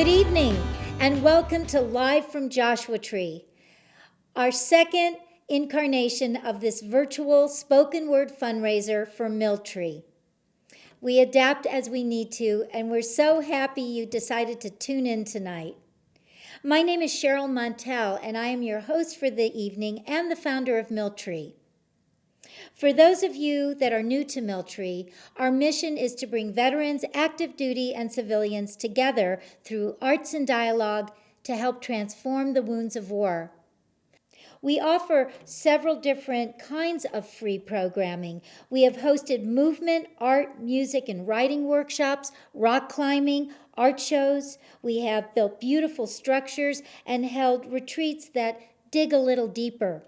Good evening, and welcome to Live from Joshua Tree, our second incarnation of this virtual spoken word fundraiser for Miltree. We adapt as we need to, and we're so happy you decided to tune in tonight. My name is Cheryl Montelle, and I am your host for the evening and the founder of Miltree. For those of you that are new to Miltree, our mission is to bring veterans, active duty, and civilians together through arts and dialogue to help transform the wounds of war. We offer several different kinds of free programming. We have hosted movement, art, music, and writing workshops, rock climbing, art shows. We have built beautiful structures and held retreats that dig a little deeper.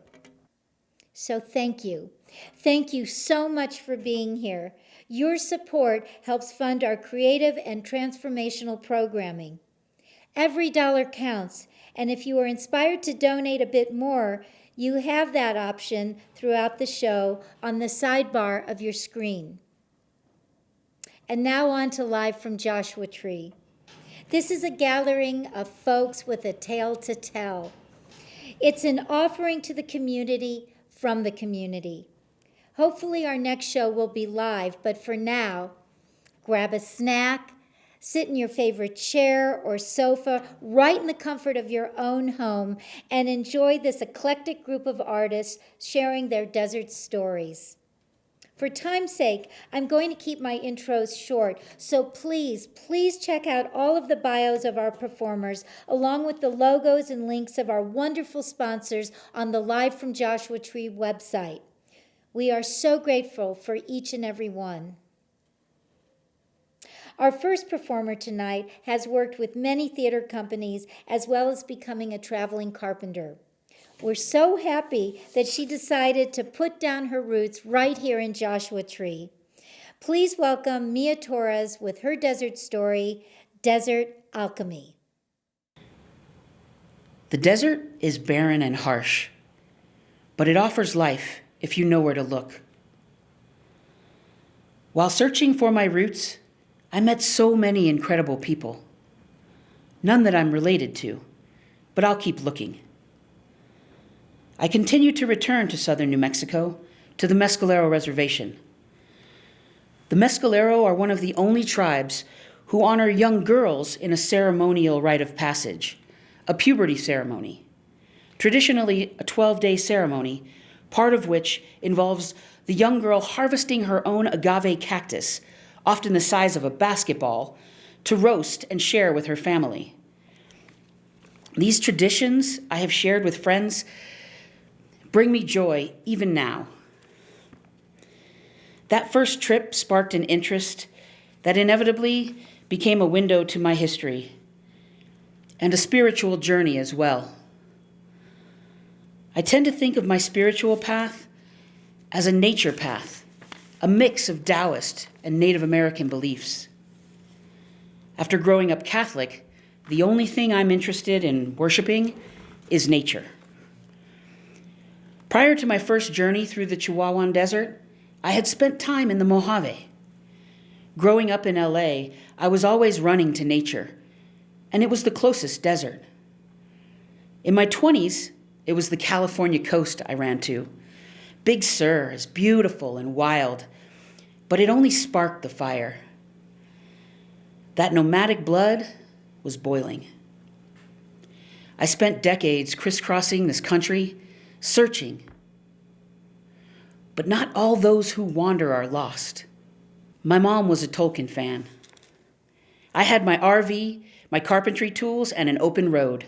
So thank you. Thank you so much for being here. Your support helps fund our creative and transformational programming. Every dollar counts, and if you are inspired to donate a bit more, you have that option throughout the show on the sidebar of your screen. And now on to Live from Joshua Tree. This is a gathering of folks with a tale to tell. It's an offering to the community from the community. Hopefully our next show will be live, but for now, grab a snack, sit in your favorite chair or sofa, right in the comfort of your own home, and enjoy this eclectic group of artists sharing their desert stories. For time's sake, I'm going to keep my intros short, so please check out all of the bios of our performers, along with the logos and links of our wonderful sponsors on the Live from Joshua Tree website. We are so grateful for each and every one. Our first performer tonight has worked with many theater companies as well as becoming a traveling carpenter. We're so happy that she decided to put down her roots right here in Joshua Tree. Please welcome Mia Torres with her desert story, Desert Alchemy. The desert is barren and harsh, but it offers life if you know where to look. While searching for my roots, I met so many incredible people. None that I'm related to, but I'll keep looking. I continue to return to southern New Mexico, to the Mescalero Reservation. The Mescalero are one of the only tribes who honor young girls in a ceremonial rite of passage, a puberty ceremony. Traditionally a 12-day ceremony, part of which involves the young girl harvesting her own agave cactus, often the size of a basketball, to roast and share with her family. These traditions I have shared with friends bring me joy even now. That first trip sparked an interest that inevitably became a window to my history and a spiritual journey as well. I tend to think of my spiritual path as a nature path, a mix of Taoist and Native American beliefs. After growing up Catholic, the only thing I'm interested in worshiping is nature. Prior to my first journey through the Chihuahuan Desert, I had spent time in the Mojave. Growing up in LA, I was always running to nature, and it was the closest desert. In my 20s, it was the California coast I ran to. Big Sur is beautiful and wild, but it only sparked the fire. That nomadic blood was boiling. I spent decades crisscrossing this country, searching. But not all those who wander are lost. My mom was a Tolkien fan. I had my RV, my carpentry tools, and an open road.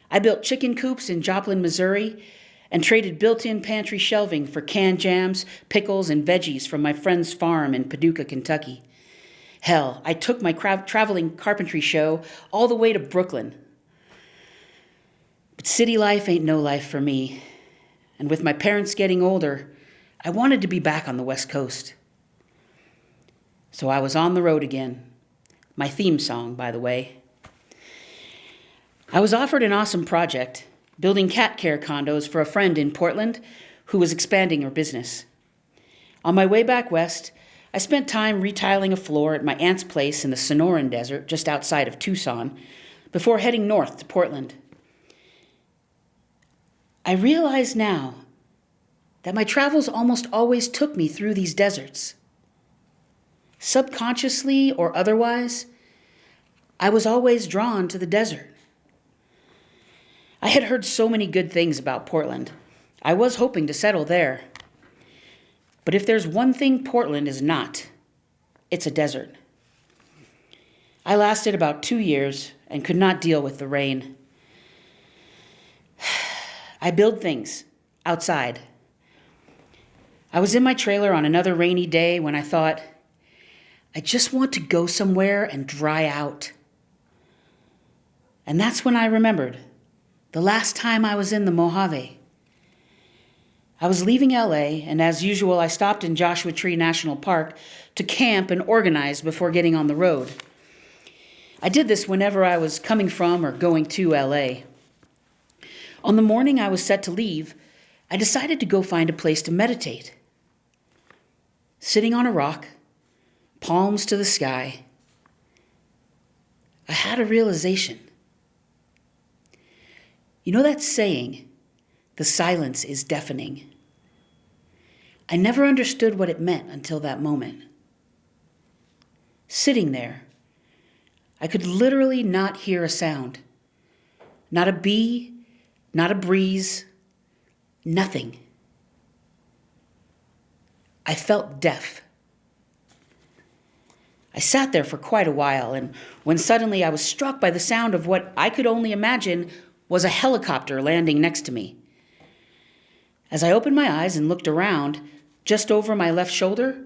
I built chicken coops in Joplin, Missouri, and traded built-in pantry shelving for canned jams, pickles, and veggies from my friend's farm in Paducah, Kentucky. Hell, I took my traveling carpentry show all the way to Brooklyn. But city life ain't no life for me. And with my parents getting older, I wanted to be back on the West Coast. So I was on the road again. My theme song, by the way. I was offered an awesome project, building cat care condos for a friend in Portland who was expanding her business. On my way back west, I spent time retiling a floor at my aunt's place in the Sonoran Desert just outside of Tucson before heading north to Portland. I realize now that my travels almost always took me through these deserts. Subconsciously or otherwise, I was always drawn to the desert. I had heard so many good things about Portland. I was hoping to settle there. But if there's one thing Portland is not, it's a desert. I lasted about 2 years and could not deal with the rain. I build things outside. I was in my trailer on another rainy day when I thought, I just want to go somewhere and dry out. And that's when I remembered the last time I was in the Mojave. I was leaving LA, and as usual, I stopped in Joshua Tree National Park to camp and organize before getting on the road. I did this whenever I was coming from or going to LA. On the morning I was set to leave, I decided to go find a place to meditate. Sitting on a rock, palms to the sky, I had a realization. You know that saying, the silence is deafening? I never understood what it meant until that moment. Sitting there, I could literally not hear a sound. Not a bee, not a breeze, nothing. I felt deaf. I sat there for quite a while, and when suddenly I was struck by the sound of what I could only imagine was a helicopter landing next to me. As I opened my eyes and looked around, just over my left shoulder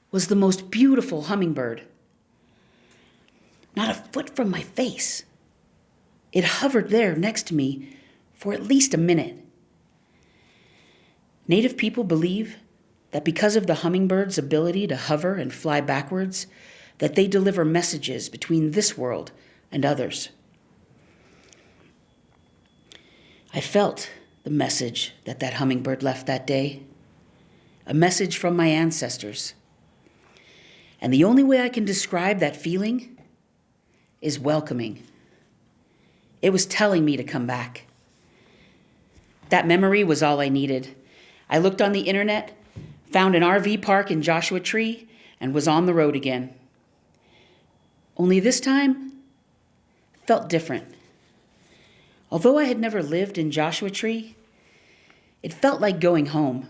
was the most beautiful hummingbird. Not a foot from my face. It hovered there next to me for at least a minute. Native people believe that because of the hummingbird's ability to hover and fly backwards, that they deliver messages between this world and others. I felt the message that hummingbird left that day, a message from my ancestors. And the only way I can describe that feeling is welcoming. It was telling me to come back. That memory was all I needed. I looked on the internet, found an RV park in Joshua Tree, and was on the road again. Only this time, felt different. Although I had never lived in Joshua Tree, it felt like going home.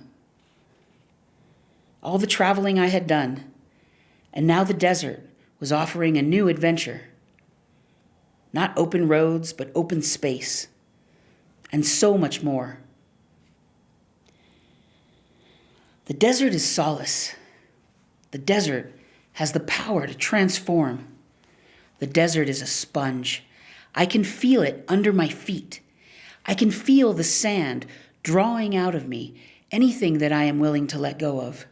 All the traveling I had done, and now the desert was offering a new adventure. Not open roads, but open space, and so much more. The desert is solace. The desert has the power to transform. The desert is a sponge. I can feel it under my feet. I can feel the sand drawing out of me anything that I am willing to let go of.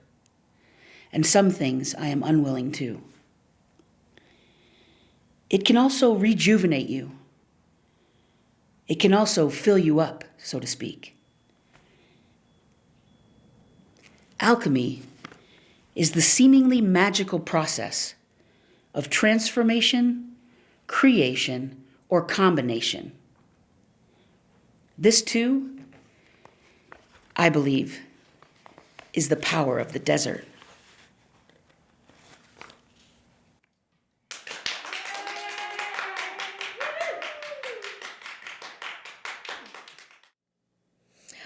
And some things I am unwilling to. It can also rejuvenate you. It can also fill you up, so to speak. Alchemy is the seemingly magical process of transformation, creation, or combination. This too, I believe, is the power of the desert.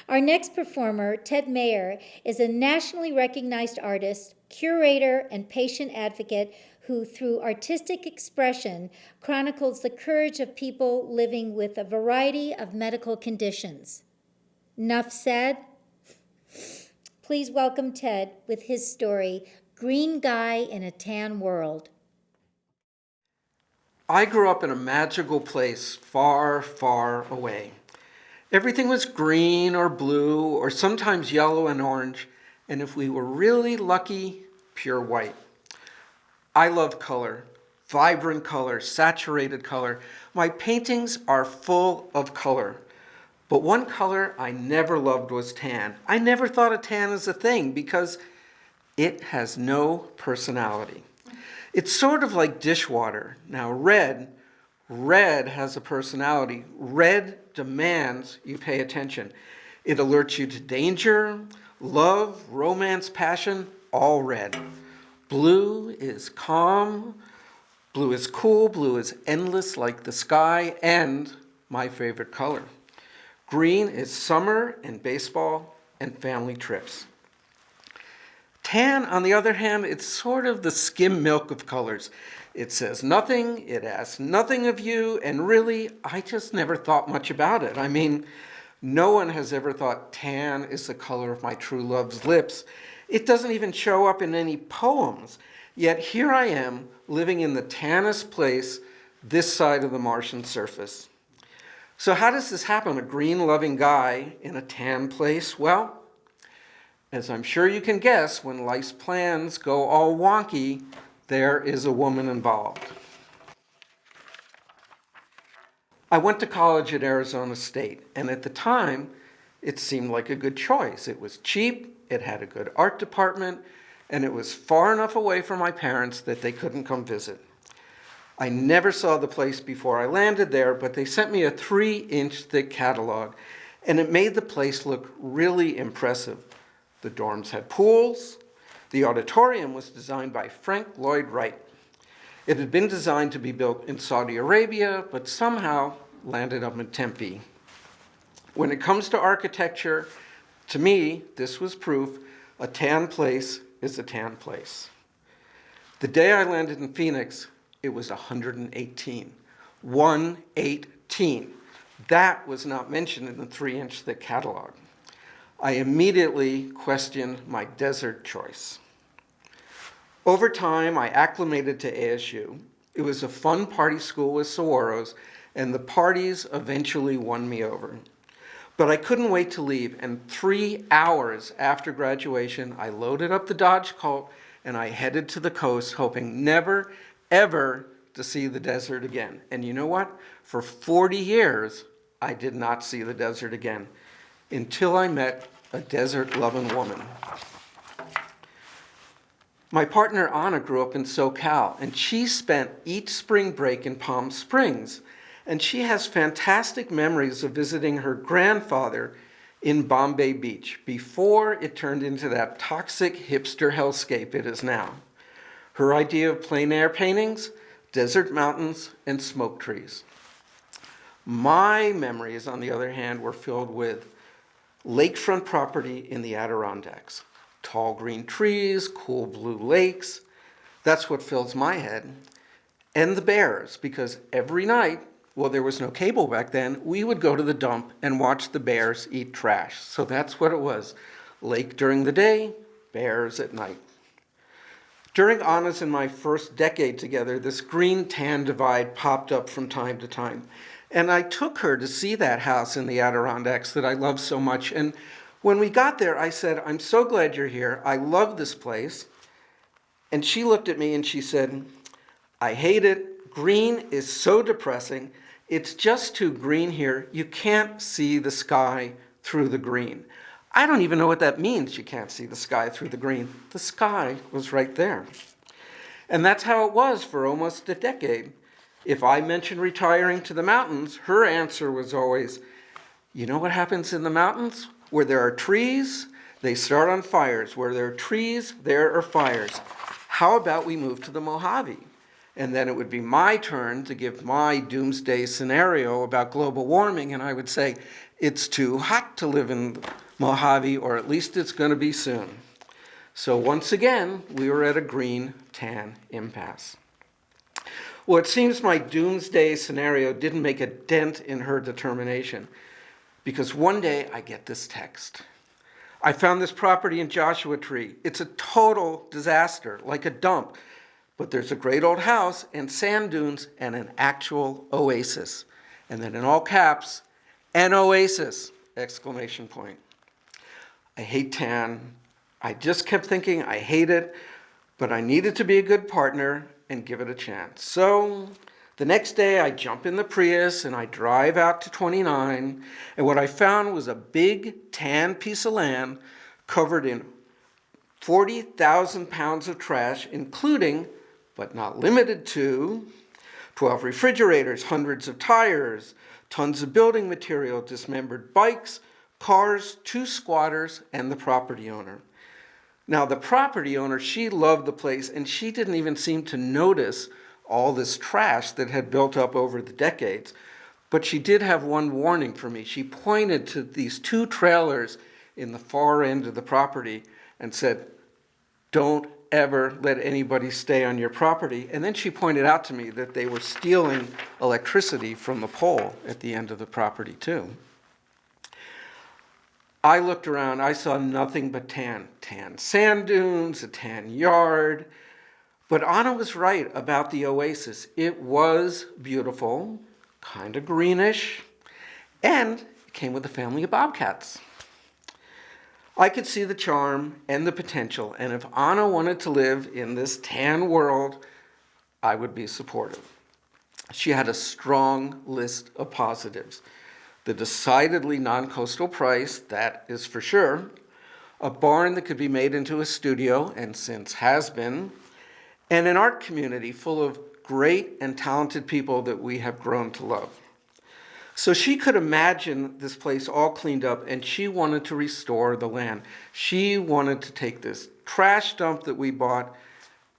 Our next performer, Ted Meyer, is a nationally recognized artist, curator, and patient advocate who, through artistic expression, chronicles the courage of people living with a variety of medical conditions. Enough said? Please welcome Ted with his story, Green Guy in a Tan World. I grew up in a magical place far, far away. Everything was green or blue or sometimes yellow and orange, and if we were really lucky, pure white. I love color, vibrant color, saturated color. My paintings are full of color. But one color I never loved was tan. I never thought of tan as a thing because it has no personality. It's sort of like dishwater. Now red, Red has a personality. Red demands you pay attention. It alerts you to danger, love, romance, passion, all red. Blue is calm. Blue is cool. Blue is endless like the sky, and my favorite color. Green is summer and baseball and family trips. Tan, on the other hand, it's sort of the skim milk of colors. It says nothing, it asks nothing of you, and really, I just never thought much about it. I mean, no one has ever thought tan is the color of my true love's lips. It doesn't even show up in any poems. Yet here I am, living in the tannest place this side of the Martian surface. So how does this happen? A green-loving guy in a tan place? Well, as I'm sure you can guess, when life's plans go all wonky, there is a woman involved. I went to college at Arizona State, and at the time, it seemed like a good choice. It was cheap, it had a good art department, and it was far enough away from my parents that they couldn't come visit. I never saw the place before I landed there, but they sent me a 3-inch thick catalog, and it made the place look really impressive. The dorms had pools. The auditorium was designed by Frank Lloyd Wright. It had been designed to be built in Saudi Arabia, but somehow landed up in Tempe. When it comes to architecture, to me, this was proof a tan place is a tan place. The day I landed in Phoenix, it was 118. 118. That was not mentioned in the 3-inch thick catalog. I immediately questioned my desert choice. Over time, I acclimated to ASU. It was a fun party school with saguaros, and the parties eventually won me over. But I couldn't wait to leave, and 3 hours after graduation, I loaded up the Dodge Colt and I headed to the coast, hoping never, ever to see the desert again. And you know what? For 40 years, I did not see the desert again, until I met a desert-loving woman. My partner Anna grew up in SoCal, and she spent each spring break in Palm Springs. And she has fantastic memories of visiting her grandfather in Bombay Beach before it turned into that toxic hipster hellscape it is now. Her idea of plein air paintings, desert mountains, and smoke trees. My memories, on the other hand, were filled with lakefront property in the Adirondacks. Tall green trees, cool blue lakes. That's what fills my head. And the bears, because every night, well, there was no cable back then, we would go to the dump and watch the bears eat trash. So that's what it was. Lake during the day, bears at night. During Anna's and my first decade together, this green-tan divide popped up from time to time. And I took her to see that house in the Adirondacks that I love so much. And when we got there, I said, "I'm so glad you're here. I love this place." And she looked at me and she said, "I hate it. Green is so depressing. It's just too green here. You can't see the sky through the green." I don't even know what that means, you can't see the sky through the green. The sky was right there. And that's how it was for almost a decade. If I mentioned retiring to the mountains, her answer was always, "You know what happens in the mountains? Where there are trees, they start on fires. Where there are trees, there are fires. How about we move to the Mojave?" And then it would be my turn to give my doomsday scenario about global warming, and I would say, "It's too hot to live in Mojave, or at least it's going to be soon." So once again, we were at a green-tan impasse. Well, it seems my doomsday scenario didn't make a dent in her determination, because one day I get this text. "I found this property in Joshua Tree. It's a total disaster, like a dump. But there's a great old house and sand dunes and an actual oasis." And then in all caps, "an oasis!" exclamation point. I hate tan. I just kept thinking I hate it, but I needed to be a good partner and give it a chance. So the next day I jump in the Prius and I drive out to 29, and what I found was a big tan piece of land covered in 40,000 pounds of trash, including, but not limited to, 12 refrigerators, hundreds of tires, tons of building material, dismembered bikes, cars, 2 squatters, and the property owner. Now, the property owner, she loved the place, and she didn't even seem to notice all this trash that had built up over the decades. But she did have one warning for me. She pointed to these 2 trailers in the far end of the property and said, "Don't ever let anybody stay on your property." And then she pointed out to me that they were stealing electricity from the pole at the end of the property too. I looked around, I saw nothing but tan sand dunes, a tan yard. But Anna was right about the oasis. It was beautiful, kind of greenish, and it came with a family of bobcats. I could see the charm and the potential, and if Anna wanted to live in this tan world, I would be supportive. She had a strong list of positives. The decidedly non-coastal price, that is for sure. A barn that could be made into a studio, and since has been. And an art community full of great and talented people that we have grown to love. So she could imagine this place all cleaned up, and she wanted to restore the land. She wanted to take this trash dump that we bought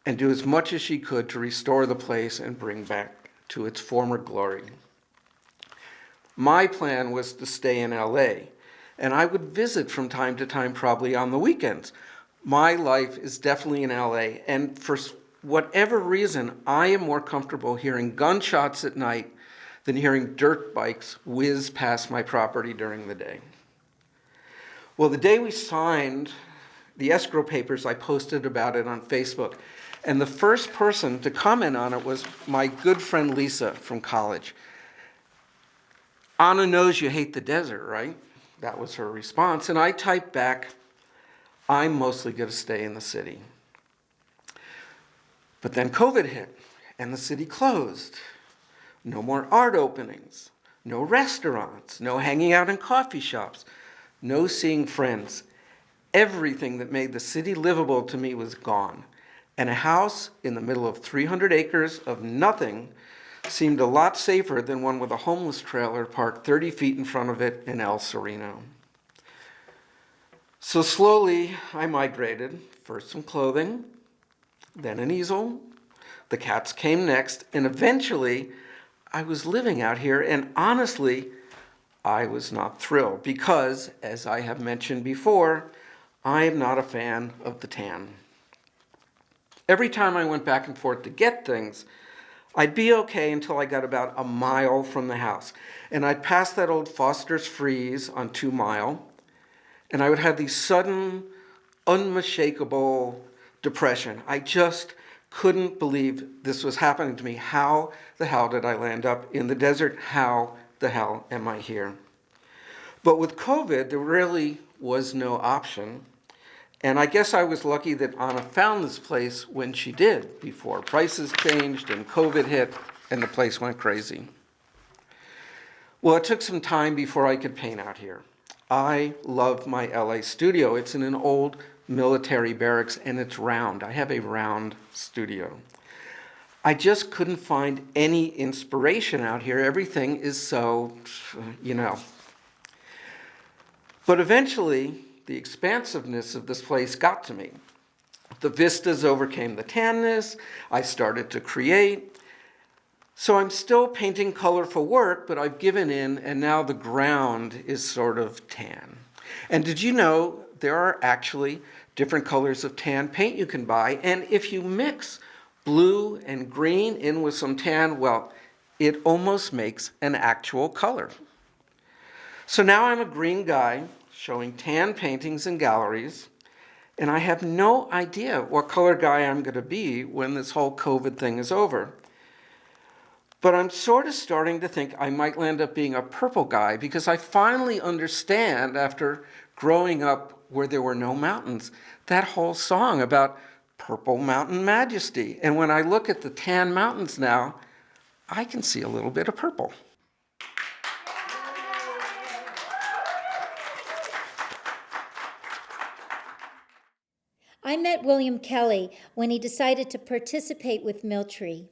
and do as much as she could to restore the place and bring back to its former glory. My plan was to stay in LA, and I would visit from time to time, probably on the weekends. My life is definitely in LA, and for whatever reason, I am more comfortable hearing gunshots at night than hearing dirt bikes whiz past my property during the day. Well, the day we signed the escrow papers, I posted about it on Facebook, and the first person to comment on it was my good friend Lisa from college. "Anna knows you hate the desert, right?" That was her response, and I typed back, "I'm mostly going to stay in the city." But then COVID hit, and the city closed. No more art openings, no restaurants, no hanging out in coffee shops, no seeing friends. Everything that made the city livable to me was gone, and a house in the middle of 300 acres of nothing seemed a lot safer than one with a homeless trailer parked 30 feet in front of it in El Sereno. So slowly I migrated, first some clothing, then an easel. The cats came next, and eventually I was living out here, and honestly, I was not thrilled because, as I have mentioned before, I am not a fan of the tan. Every time I went back and forth to get things, I'd be okay until I got about a mile from the house, and I'd pass that old Foster's Freeze on 2 Mile, and I would have these sudden, unmistakable depression. I just couldn't believe this was happening to me. How the hell did I land up in the desert? How the hell am I here? But with COVID, there really was no option. And I guess I was lucky that Anna found this place when she did, before prices changed and COVID hit and the place went crazy. Well, it took some time before I could paint out here. I love my LA studio. It's in an old military barracks, and it's round. I have a round studio. I just couldn't find any inspiration out here. Everything is so, But eventually, the expansiveness of this place got to me. The vistas overcame the tanness. I started to create. So I'm still painting colorful work, but I've given in, and now the ground is sort of tan. And did you know there are actually different colors of tan paint you can buy, and if you mix blue and green in with some tan, well, it almost makes an actual color. So now I'm a green guy showing tan paintings in galleries, and I have no idea what color guy I'm going to be when this whole COVID thing is over. But I'm sort of starting to think I might land up being a purple guy, because I finally understand, after growing up where there were no mountains, that whole song about purple mountain majesty. And when I look at the tan mountains now, I can see a little bit of purple. I met William Kelly when he decided to participate with Miltree.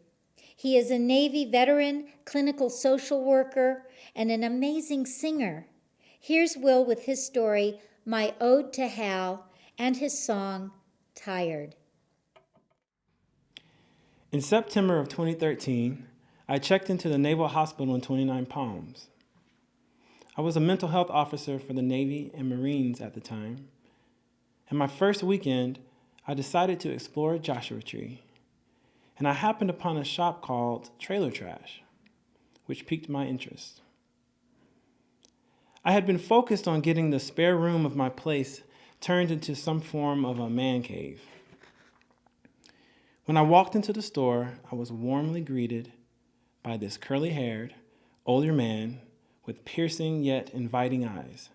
He is a Navy veteran, clinical social worker, and an amazing singer. Here's Will with his story, My Ode to Hal, and his song, Tired. In September of 2013, I checked into the Naval Hospital in 29 Palms. I was a mental health officer for the Navy and Marines at the time. And my first weekend, I decided to explore Joshua Tree. And I happened upon a shop called Trailer Trash, which piqued my interest. I had been focused on getting the spare room of my place turned into some form of a man cave. When I walked into the store, I was warmly greeted by this curly-haired, older man with piercing yet inviting eyes,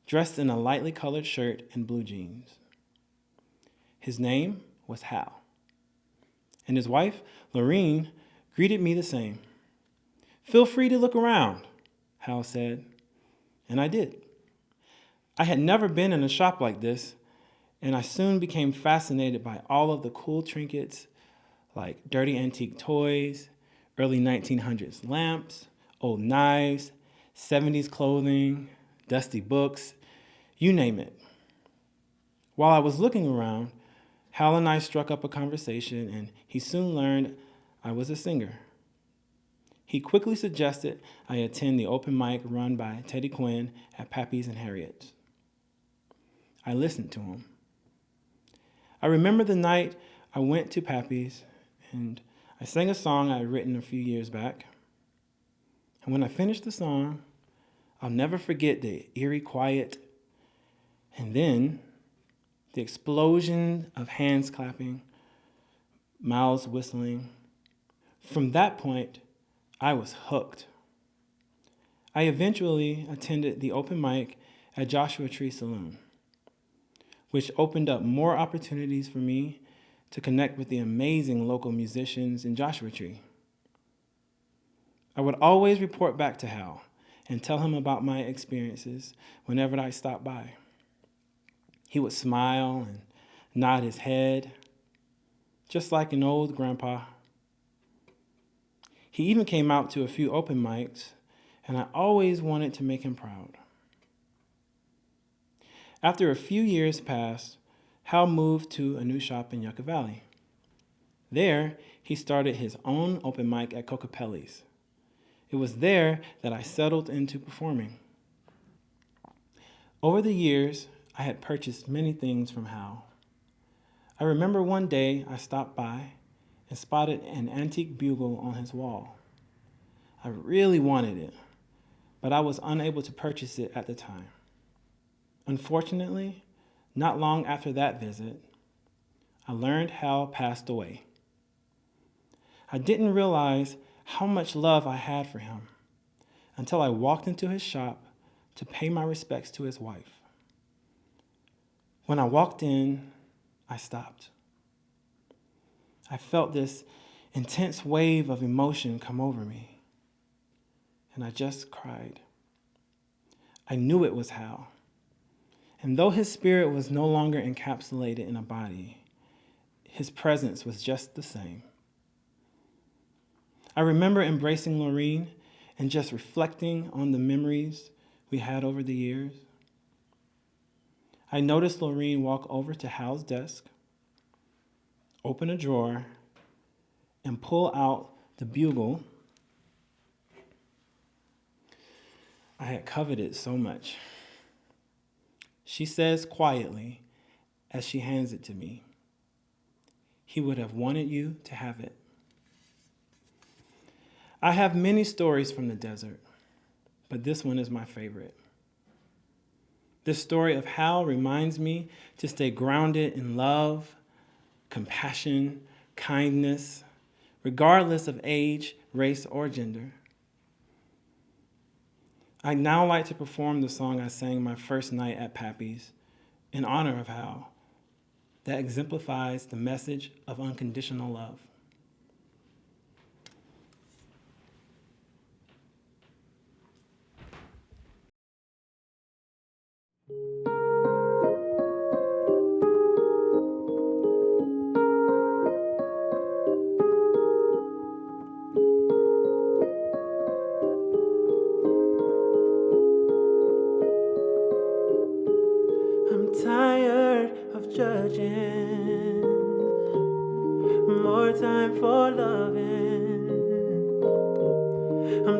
dressed in a lightly colored shirt and blue jeans. His name was Hal, and his wife, Lorene, greeted me the same. "Feel free to look around," Hal said, and I did. I had never been in a shop like this, and I soon became fascinated by all of the cool trinkets like dirty antique toys, early 1900s lamps, old knives, 70s clothing, dusty books, you name it. While I was looking around, Hal and I struck up a conversation, and he soon learned I was a singer. He quickly suggested I attend the open mic run by Teddy Quinn at Pappy's and Harriet's. I listened to him. I remember the night I went to Pappy's and I sang a song I had written a few years back. And when I finished the song, I'll never forget the eerie quiet and then the explosion of hands clapping, mouths whistling. From that point, I was hooked. I eventually attended the open mic at Joshua Tree Saloon, which opened up more opportunities for me to connect with the amazing local musicians in Joshua Tree. I would always report back to Hal and tell him about my experiences whenever I stopped by. He would smile and nod his head, just like an old grandpa. He even came out to a few open mics, and I always wanted to make him proud. After a few years passed, Hal moved to a new shop in Yucca Valley. There, he started his own open mic at Cocopelli's. It was there that I settled into performing. Over the years, I had purchased many things from Hal. I remember one day I stopped by and spotted an antique bugle on his wall. I really wanted it, but I was unable to purchase it at the time. Unfortunately, not long after that visit, I learned Hal passed away. I didn't realize how much love I had for him until I walked into his shop to pay my respects to his wife. When I walked in, I stopped. I felt this intense wave of emotion come over me, and I just cried. I knew it was Hal, and though his spirit was no longer encapsulated in a body, his presence was just the same. I remember embracing Lorene and just reflecting on the memories we had over the years. I noticed Lorene walk over to Hal's desk, open a drawer, and pull out the bugle I had coveted so much. She says quietly as she hands it to me, "He would have wanted you to have it." I have many stories from the desert, but this one is my favorite. This story of Hal reminds me to stay grounded in love, compassion, kindness, regardless of age, race, or gender. I'd now like to perform the song I sang my first night at Pappy's in honor of Hal that exemplifies the message of unconditional love.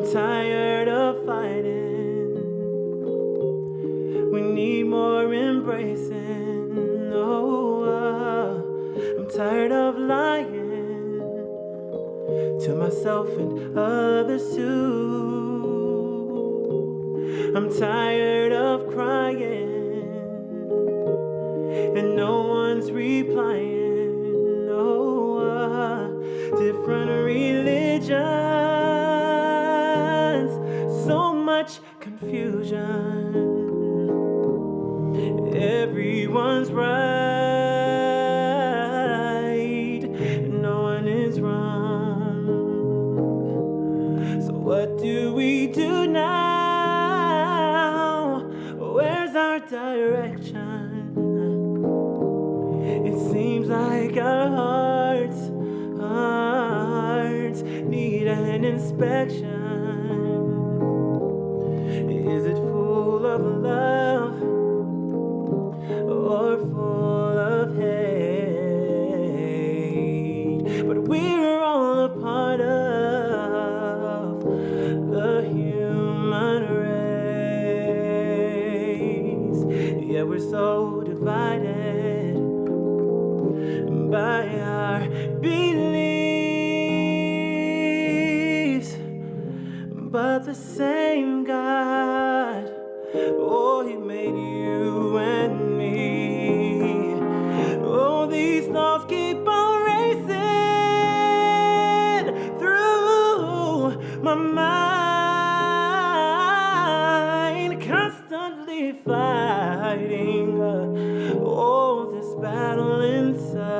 I'm tired of fighting. We need more embracing. Oh, I'm tired of lying to myself and others too. I'm tired of crying and no one's replying. Oh, different religions, so much confusion. Everyone's right, no one is wrong. So what do we do now? Where's our direction? It seems like our hearts need an inspection. Is it full of love or full of hate? But we're all a part of the human race. Yeah, we're so divided by our beliefs, but the same God, oh, he made you and me. Oh, these thoughts keep on racing through my mind, constantly fighting, oh, this battle inside.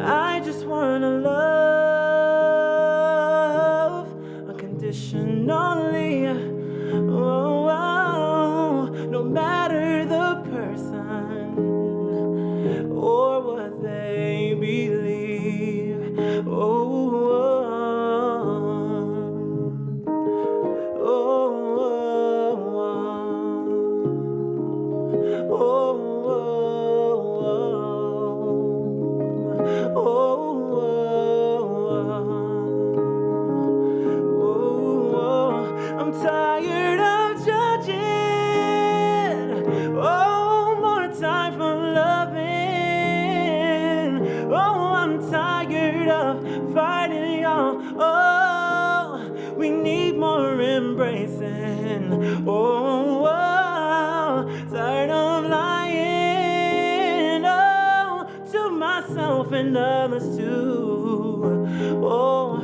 I just wanna love unconditionally. Oh, oh, no matter the person or what they believe. Oh, oh, oh, oh, oh, I'm tired of judging. Oh, more time for loving. Oh, I'm tired of fighting, y'all. Oh, we need more embracing. Oh, tired of lying. Oh, to myself and others too. Oh,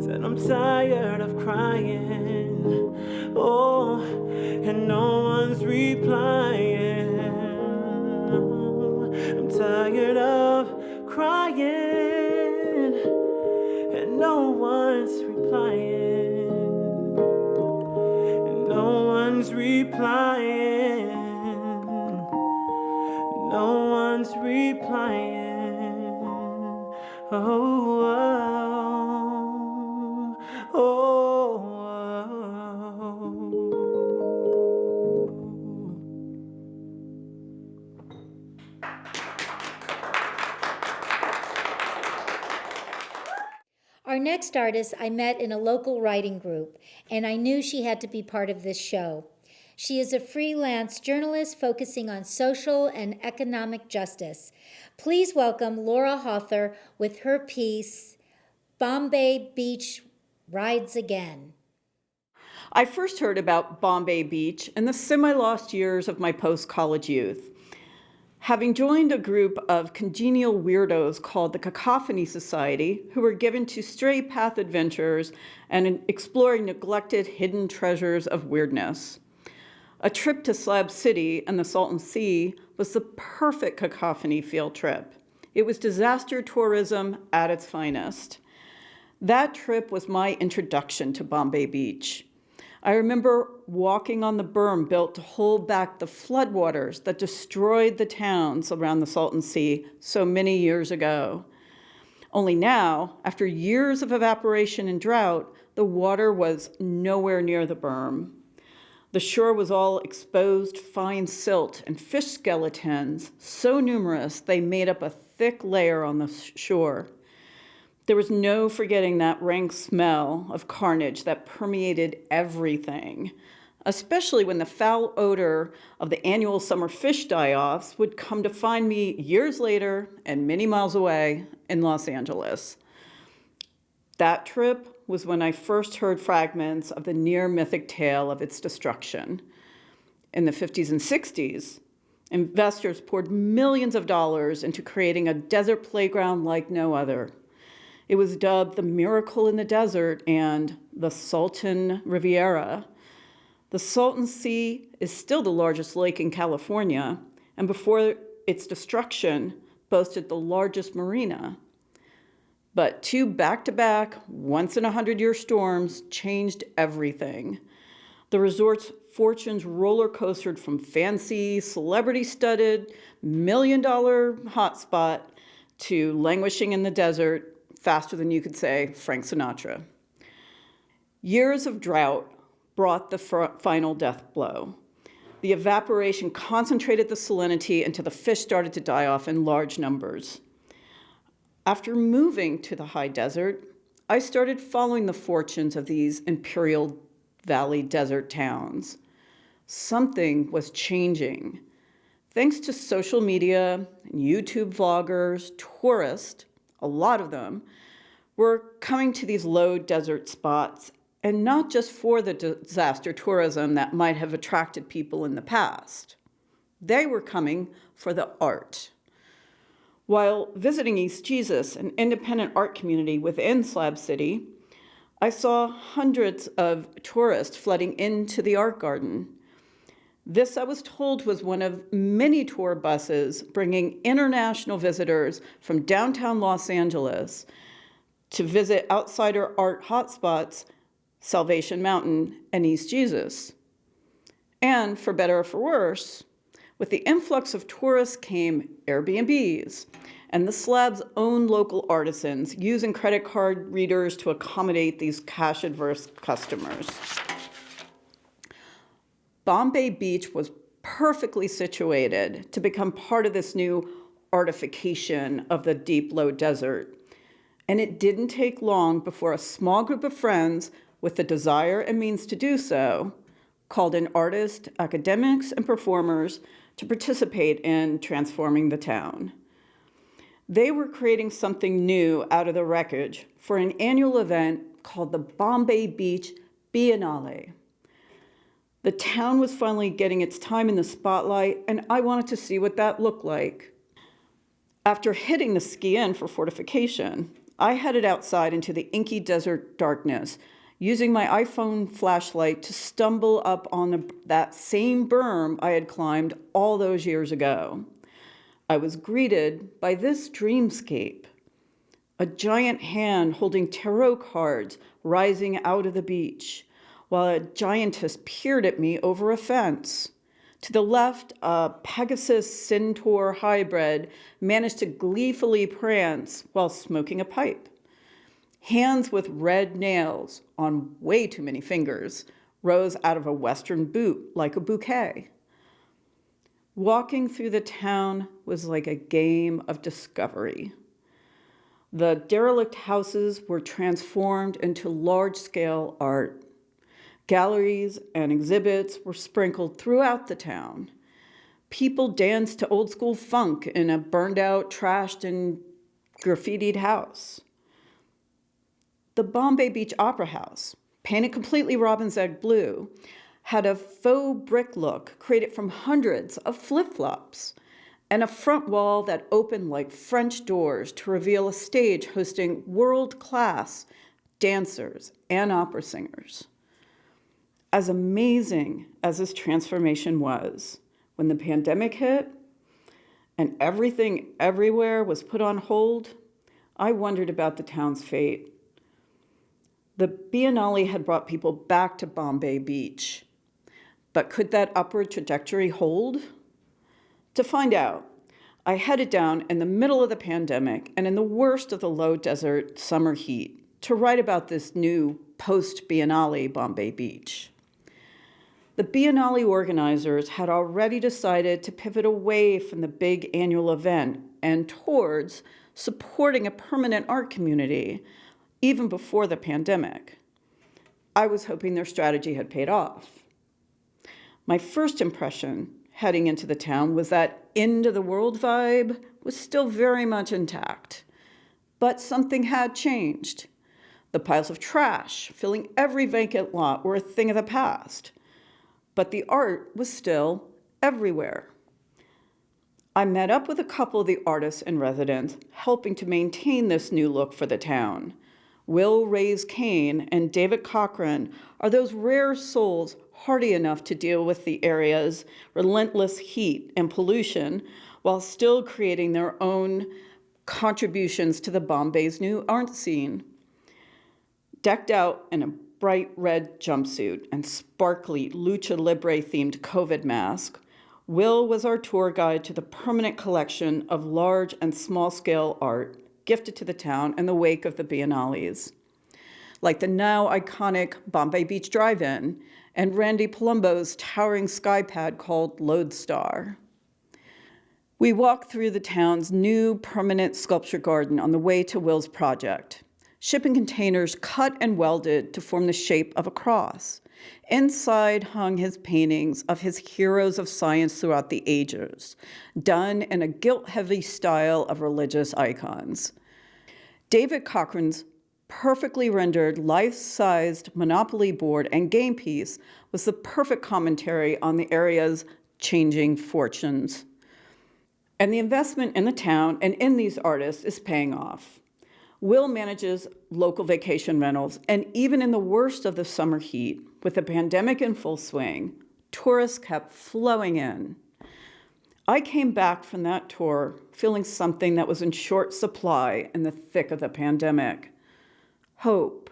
said I'm tired of crying. Oh, and no one's replying. Oh, I'm tired of crying and no one's replying. And no one's replying. No one's replying. Oh, oh, oh, oh. Our next artist I met in a local writing group, and I knew she had to be part of this show. She is a freelance journalist focusing on social and economic justice. Please welcome Laura Hauther with her piece, Bombay Beach Rides Again. I first heard about Bombay Beach in the semi-lost years of my post-college youth. Having joined a group of congenial weirdos called the Cacophony Society, who were given to stray path adventures and exploring neglected hidden treasures of weirdness. A trip to Slab City and the Salton Sea was the perfect Cacophony field trip. It was disaster tourism at its finest. That trip was my introduction to Bombay Beach. I remember walking on the berm built to hold back the floodwaters that destroyed the towns around the Salton Sea so many years ago. Only now, after years of evaporation and drought, the water was nowhere near the berm. The shore was all exposed fine silt and fish skeletons, so numerous they made up a thick layer on the shore. There was no forgetting that rank smell of carnage that permeated everything, especially when the foul odor of the annual summer fish die-offs would come to find me years later and many miles away in Los Angeles. That trip was when I first heard fragments of the near-mythic tale of its destruction. In the 50s and 60s, investors poured millions of dollars into creating a desert playground like no other. It was dubbed the Miracle in the Desert and the Salton Riviera. The Salton Sea is still the largest lake in California, and before its destruction, boasted the largest marina. But 2 back-to-back, once-in-a-100-year storms changed everything. The resort's fortunes roller coastered from fancy, celebrity-studded, million-dollar hotspot to languishing in the desert faster than you could say Frank Sinatra. Years of drought brought the final death blow. The evaporation concentrated the salinity until the fish started to die off in large numbers. After moving to the high desert, I started following the fortunes of these Imperial Valley desert towns. Something was changing. Thanks to social media, YouTube vloggers, tourists, a lot of them, were coming to these low desert spots, and not just for the disaster tourism that might have attracted people in the past. They were coming for the art. While visiting East Jesus, an independent art community within Slab City, I saw hundreds of tourists flooding into the art garden. This, I was told, was one of many tour buses bringing international visitors from downtown Los Angeles to visit outsider art hotspots, Salvation Mountain and East Jesus. And for better or for worse, with the influx of tourists came Airbnbs and the Slab's own local artisans using credit card readers to accommodate these cash-adverse customers. Bombay Beach was perfectly situated to become part of this new artification of the deep, low desert. And it didn't take long before a small group of friends with the desire and means to do so called in artists, academics, and performers to participate in transforming the town. They were creating something new out of the wreckage for an annual event called the Bombay Beach Biennale. The town was finally getting its time in the spotlight, and I wanted to see what that looked like. After hitting the ski-in for fortification, I headed outside into the inky desert darkness, using my iPhone flashlight to stumble up on that same berm I had climbed all those years ago. I was greeted by this dreamscape. A giant hand holding tarot cards rising out of the beach, while a giantess peered at me over a fence. To the left, a Pegasus Centaur hybrid managed to gleefully prance while smoking a pipe. Hands with red nails on way too many fingers rose out of a western boot like a bouquet. Walking through the town was like a game of discovery. The derelict houses were transformed into large-scale art. Galleries and exhibits were sprinkled throughout the town. People danced to old-school funk in a burned-out, trashed, and graffitied house. The Bombay Beach Opera House, painted completely robin's egg blue, had a faux brick look created from hundreds of flip-flops and a front wall that opened like French doors to reveal a stage hosting world-class dancers and opera singers. As amazing as this transformation was, when the pandemic hit and everything everywhere was put on hold, I wondered about the town's fate. The Biennale had brought people back to Bombay Beach, but could that upward trajectory hold? To find out, I headed down in the middle of the pandemic and in the worst of the low desert summer heat to write about this new post-Biennale Bombay Beach. The Biennale organizers had already decided to pivot away from the big annual event and towards supporting a permanent art community, even before the pandemic. I was hoping their strategy had paid off. My first impression heading into the town was that end-of-the-world vibe was still very much intact. But something had changed. The piles of trash filling every vacant lot were a thing of the past. But the art was still everywhere. I met up with a couple of the artists in residence, helping to maintain this new look for the town. Will Ray's Kane and David Cochran are those rare souls hardy enough to deal with the area's relentless heat and pollution while still creating their own contributions to the Bombay's new art scene. Decked out in a bright red jumpsuit and sparkly Lucha Libre-themed COVID mask, Will was our tour guide to the permanent collection of large and small-scale art gifted to the town in the wake of the Biennales, like the now iconic Bombay Beach Drive-In and Randy Palumbo's towering skypad called Lodestar. We walked through the town's new permanent sculpture garden on the way to Will's project, shipping containers cut and welded to form the shape of a cross. Inside hung his paintings of his heroes of science throughout the ages, done in a guilt-heavy style of religious icons. David Cochran's perfectly rendered life-sized Monopoly board and game piece was the perfect commentary on the area's changing fortunes. And the investment in the town and in these artists is paying off. Will manages local vacation rentals, and even in the worst of the summer heat, with the pandemic in full swing, tourists kept flowing in. I came back from that tour feeling something that was in short supply in the thick of the pandemic. Hope.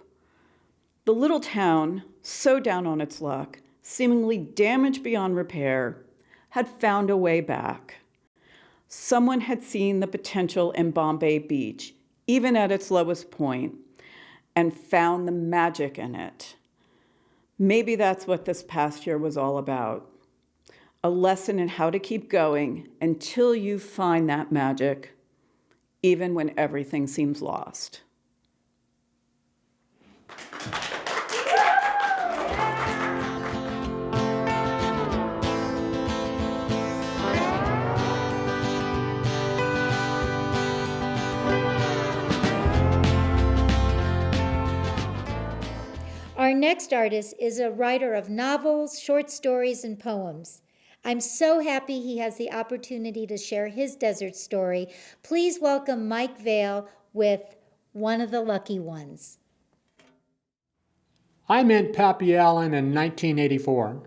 The little town, so down on its luck, seemingly damaged beyond repair, had found a way back. Someone had seen the potential in Bombay Beach, even at its lowest point, and found the magic in it. Maybe that's what this past year was all about. A lesson in how to keep going until you find that magic, even when everything seems lost. Our next artist is a writer of novels, short stories, and poems. I'm so happy he has the opportunity to share his desert story. Please welcome Mike Vail with One of the Lucky Ones. I met Pappy Allen in 1984,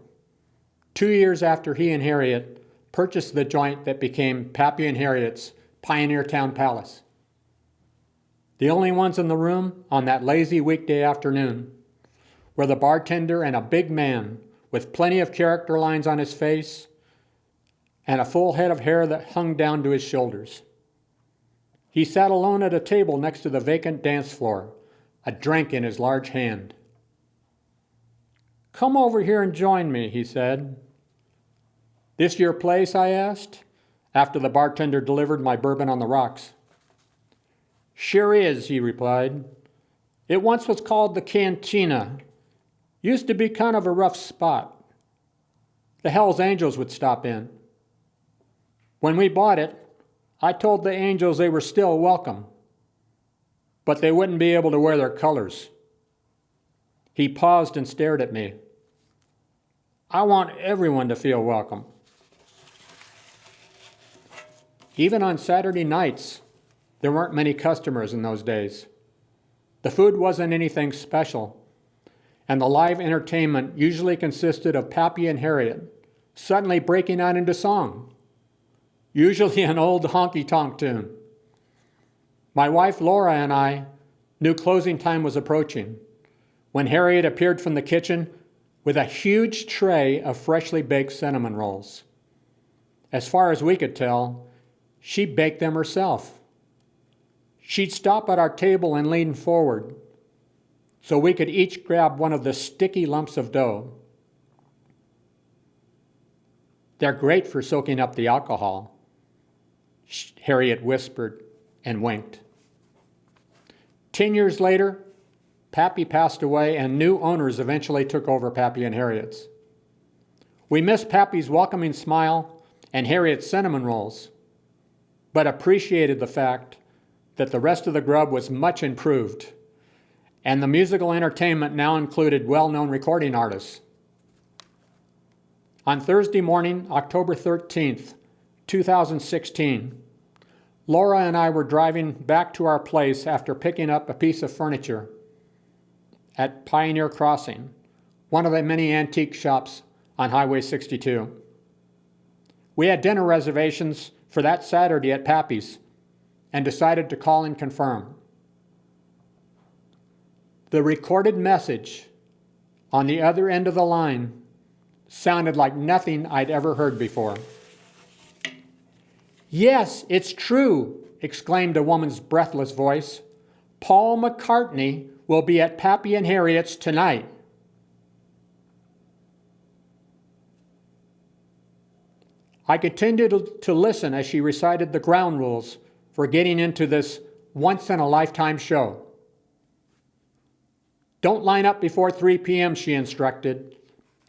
2 years after he and Harriet purchased the joint that became Pappy and Harriet's Pioneer Town Palace. The only ones in the room on that lazy weekday afternoon were the bartender and a big man with plenty of character lines on his face and a full head of hair that hung down to his shoulders. He sat alone at a table next to the vacant dance floor, a drink in his large hand. "Come over here and join me," he said. "This your place?" I asked, after the bartender delivered my bourbon on the rocks. "Sure is," he replied. "It once was called the Cantina. Used to be kind of a rough spot. The Hells Angels would stop in. When we bought it, I told the Angels they were still welcome, but they wouldn't be able to wear their colors." He paused and stared at me. "I want everyone to feel welcome." Even on Saturday nights, there weren't many customers in those days. The food wasn't anything special, and the live entertainment usually consisted of Pappy and Harriet suddenly breaking out into song, usually an old honky-tonk tune. My wife Laura and I knew closing time was approaching when Harriet appeared from the kitchen with a huge tray of freshly baked cinnamon rolls. As far as we could tell, she baked them herself. She'd stop at our table and lean forward so we could each grab one of the sticky lumps of dough. "They're great for soaking up the alcohol," Harriet whispered and winked. 10 years later, Pappy passed away and new owners eventually took over Pappy and Harriet's. We miss Pappy's welcoming smile and Harriet's cinnamon rolls, but appreciated the fact that the rest of the grub was much improved, and the musical entertainment now included well-known recording artists. On Thursday morning, October 13th, 2016, Laura and I were driving back to our place after picking up a piece of furniture at Pioneer Crossing, one of the many antique shops on Highway 62. We had dinner reservations for that Saturday at Pappy's and decided to call and confirm. The recorded message on the other end of the line sounded like nothing I'd ever heard before. "Yes, it's true," exclaimed a woman's breathless voice. "Paul McCartney will be at Pappy and Harriet's tonight." I continued to listen as she recited the ground rules for getting into this once-in-a-lifetime show. "Don't line up before 3 p.m., she instructed,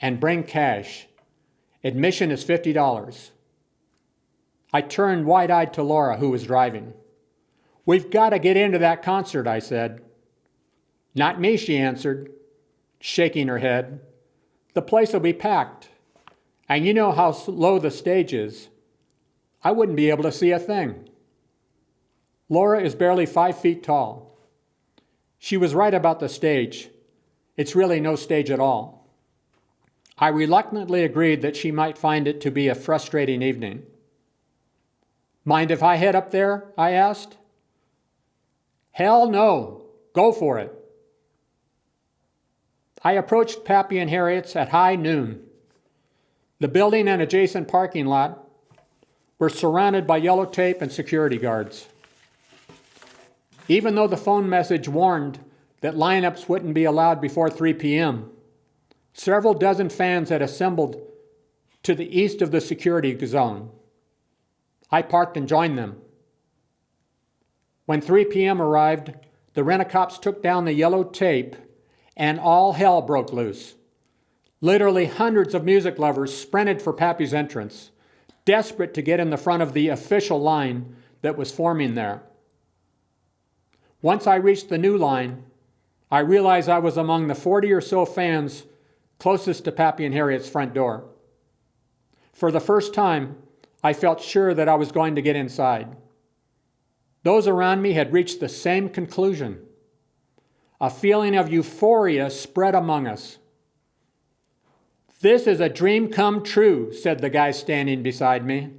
"and bring cash. Admission is $50. I turned wide-eyed to Laura, who was driving. "We've got to get into that concert," I said. "Not me," she answered, shaking her head. "The place will be packed. And you know how low the stage is. I wouldn't be able to see a thing." Laura is barely 5 feet tall. She was right about the stage. It's really no stage at all. I reluctantly agreed that she might find it to be a frustrating evening. "Mind if I head up there?" I asked. "Hell no. Go for it." I approached Pappy and Harriet's at high noon. The building and adjacent parking lot were surrounded by yellow tape and security guards. Even though the phone message warned that lineups wouldn't be allowed before 3 p.m., several dozen fans had assembled to the east of the security zone. I parked and joined them. When 3 p.m. arrived, the rent-a-cops took down the yellow tape and all hell broke loose. Literally hundreds of music lovers sprinted for Pappy's entrance, desperate to get in the front of the official line that was forming there. Once I reached the new line, I realized I was among the 40 or so fans closest to Pappy and Harriet's front door. For the first time, I felt sure that I was going to get inside. Those around me had reached the same conclusion. A feeling of euphoria spread among us. "This is a dream come true," said the guy standing beside me,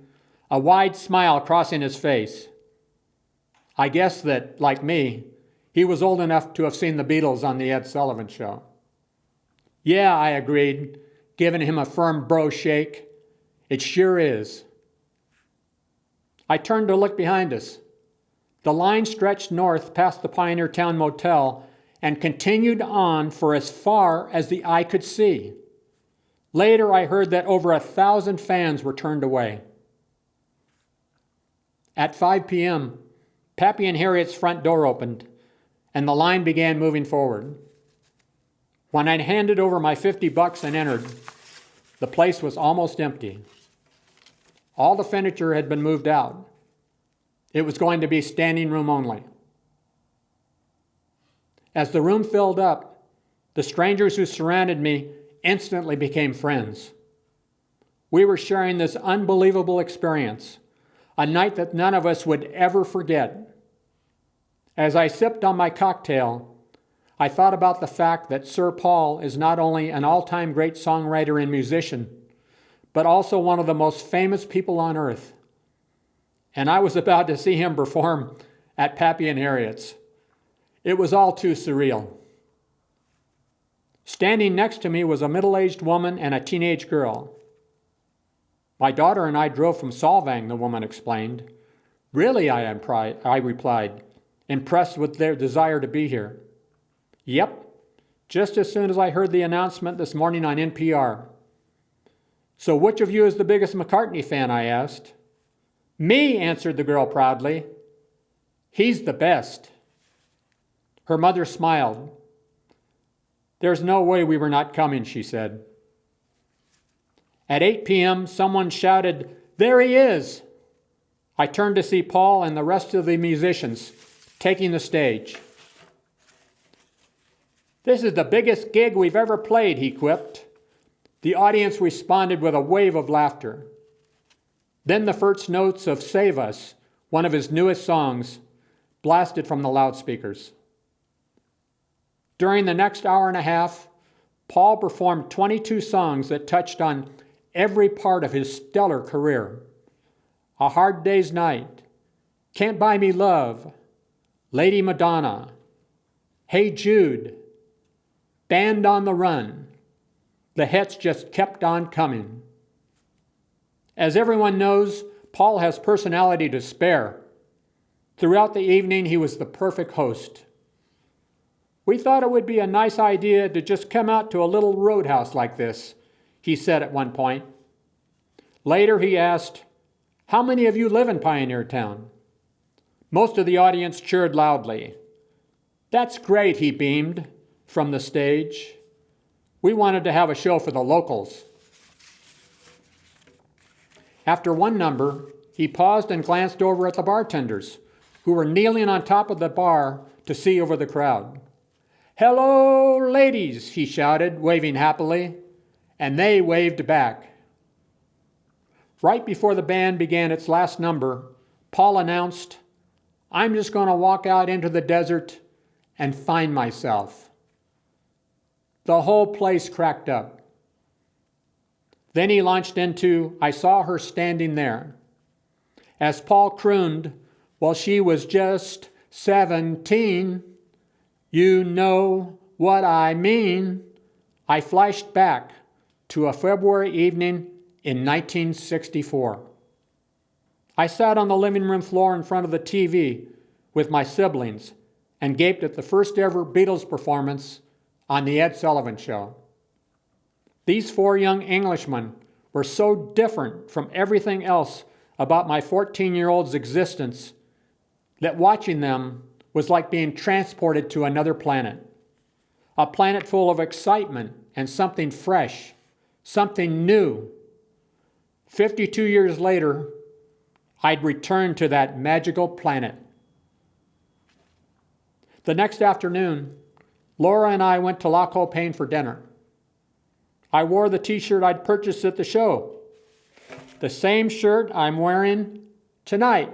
a wide smile crossing his face. I guess that, like me, he was old enough to have seen the Beatles on the Ed Sullivan Show. "Yeah," I agreed, giving him a firm bro shake. "It sure is." I turned to look behind us. The line stretched north past the Pioneer Town Motel and continued on for as far as the eye could see. Later, I heard that over 1,000 fans were turned away. At 5 p.m., Pappy and Harriet's front door opened, and the line began moving forward. When I handed over my $50 and entered, the place was almost empty. All the furniture had been moved out. It was going to be standing room only. As the room filled up, the strangers who surrounded me instantly became friends. We were sharing this unbelievable experience, a night that none of us would ever forget. As I sipped on my cocktail, I thought about the fact that Sir Paul is not only an all-time great songwriter and musician, but also one of the most famous people on earth. And I was about to see him perform at Pappy and Harriet's. It was all too surreal. Standing next to me was a middle-aged woman and a teenage girl. "My daughter and I drove from Solvang," the woman explained. "Really?" I replied, impressed with their desire to be here. "Yep, just as soon as I heard the announcement this morning on NPR." "So which of you is the biggest McCartney fan?" I asked. "Me," answered the girl proudly. He's the best. Her mother smiled. There's no way we were not coming, she said. At 8 p.m., someone shouted, "There he is!" I turned to see Paul and the rest of the musicians taking the stage. "This is the biggest gig we've ever played," he quipped. The audience responded with a wave of laughter. Then the first notes of Save Us, one of his newest songs, blasted from the loudspeakers. During the next hour and a half, Paul performed 22 songs that touched on every part of his stellar career. A Hard Day's Night, Can't Buy Me Love, Lady Madonna, Hey Jude, Band on the Run. The hits just kept on coming. As everyone knows, Paul has personality to spare. Throughout the evening, he was the perfect host. We thought it would be a nice idea to just come out to a little roadhouse like this, he said at one point. Later, he asked, "How many of you live in Pioneer Town?" Most of the audience cheered loudly. "That's great," he beamed from the stage. We wanted to have a show for the locals. After one number, he paused and glanced over at the bartenders, who were kneeling on top of the bar to see over the crowd. "Hello, ladies," he shouted, waving happily, and they waved back. Right before the band began its last number, Paul announced, "I'm just going to walk out into the desert and find myself." The whole place cracked up. Then he launched into "I Saw Her Standing There." As Paul crooned, "Well, she was just 17, you know what I mean," I flashed back to a February evening in 1964. I sat on the living room floor in front of the TV with my siblings and gaped at the first ever Beatles performance on The Ed Sullivan Show. These four young Englishmen were so different from everything else about my 14-year-old's existence that watching them was like being transported to another planet, a planet full of excitement and something fresh, something new. 52 years later, I'd returned to that magical planet. The next afternoon, Laura and I went to La Copain for dinner. I wore the t-shirt I'd purchased at the show, the same shirt I'm wearing tonight.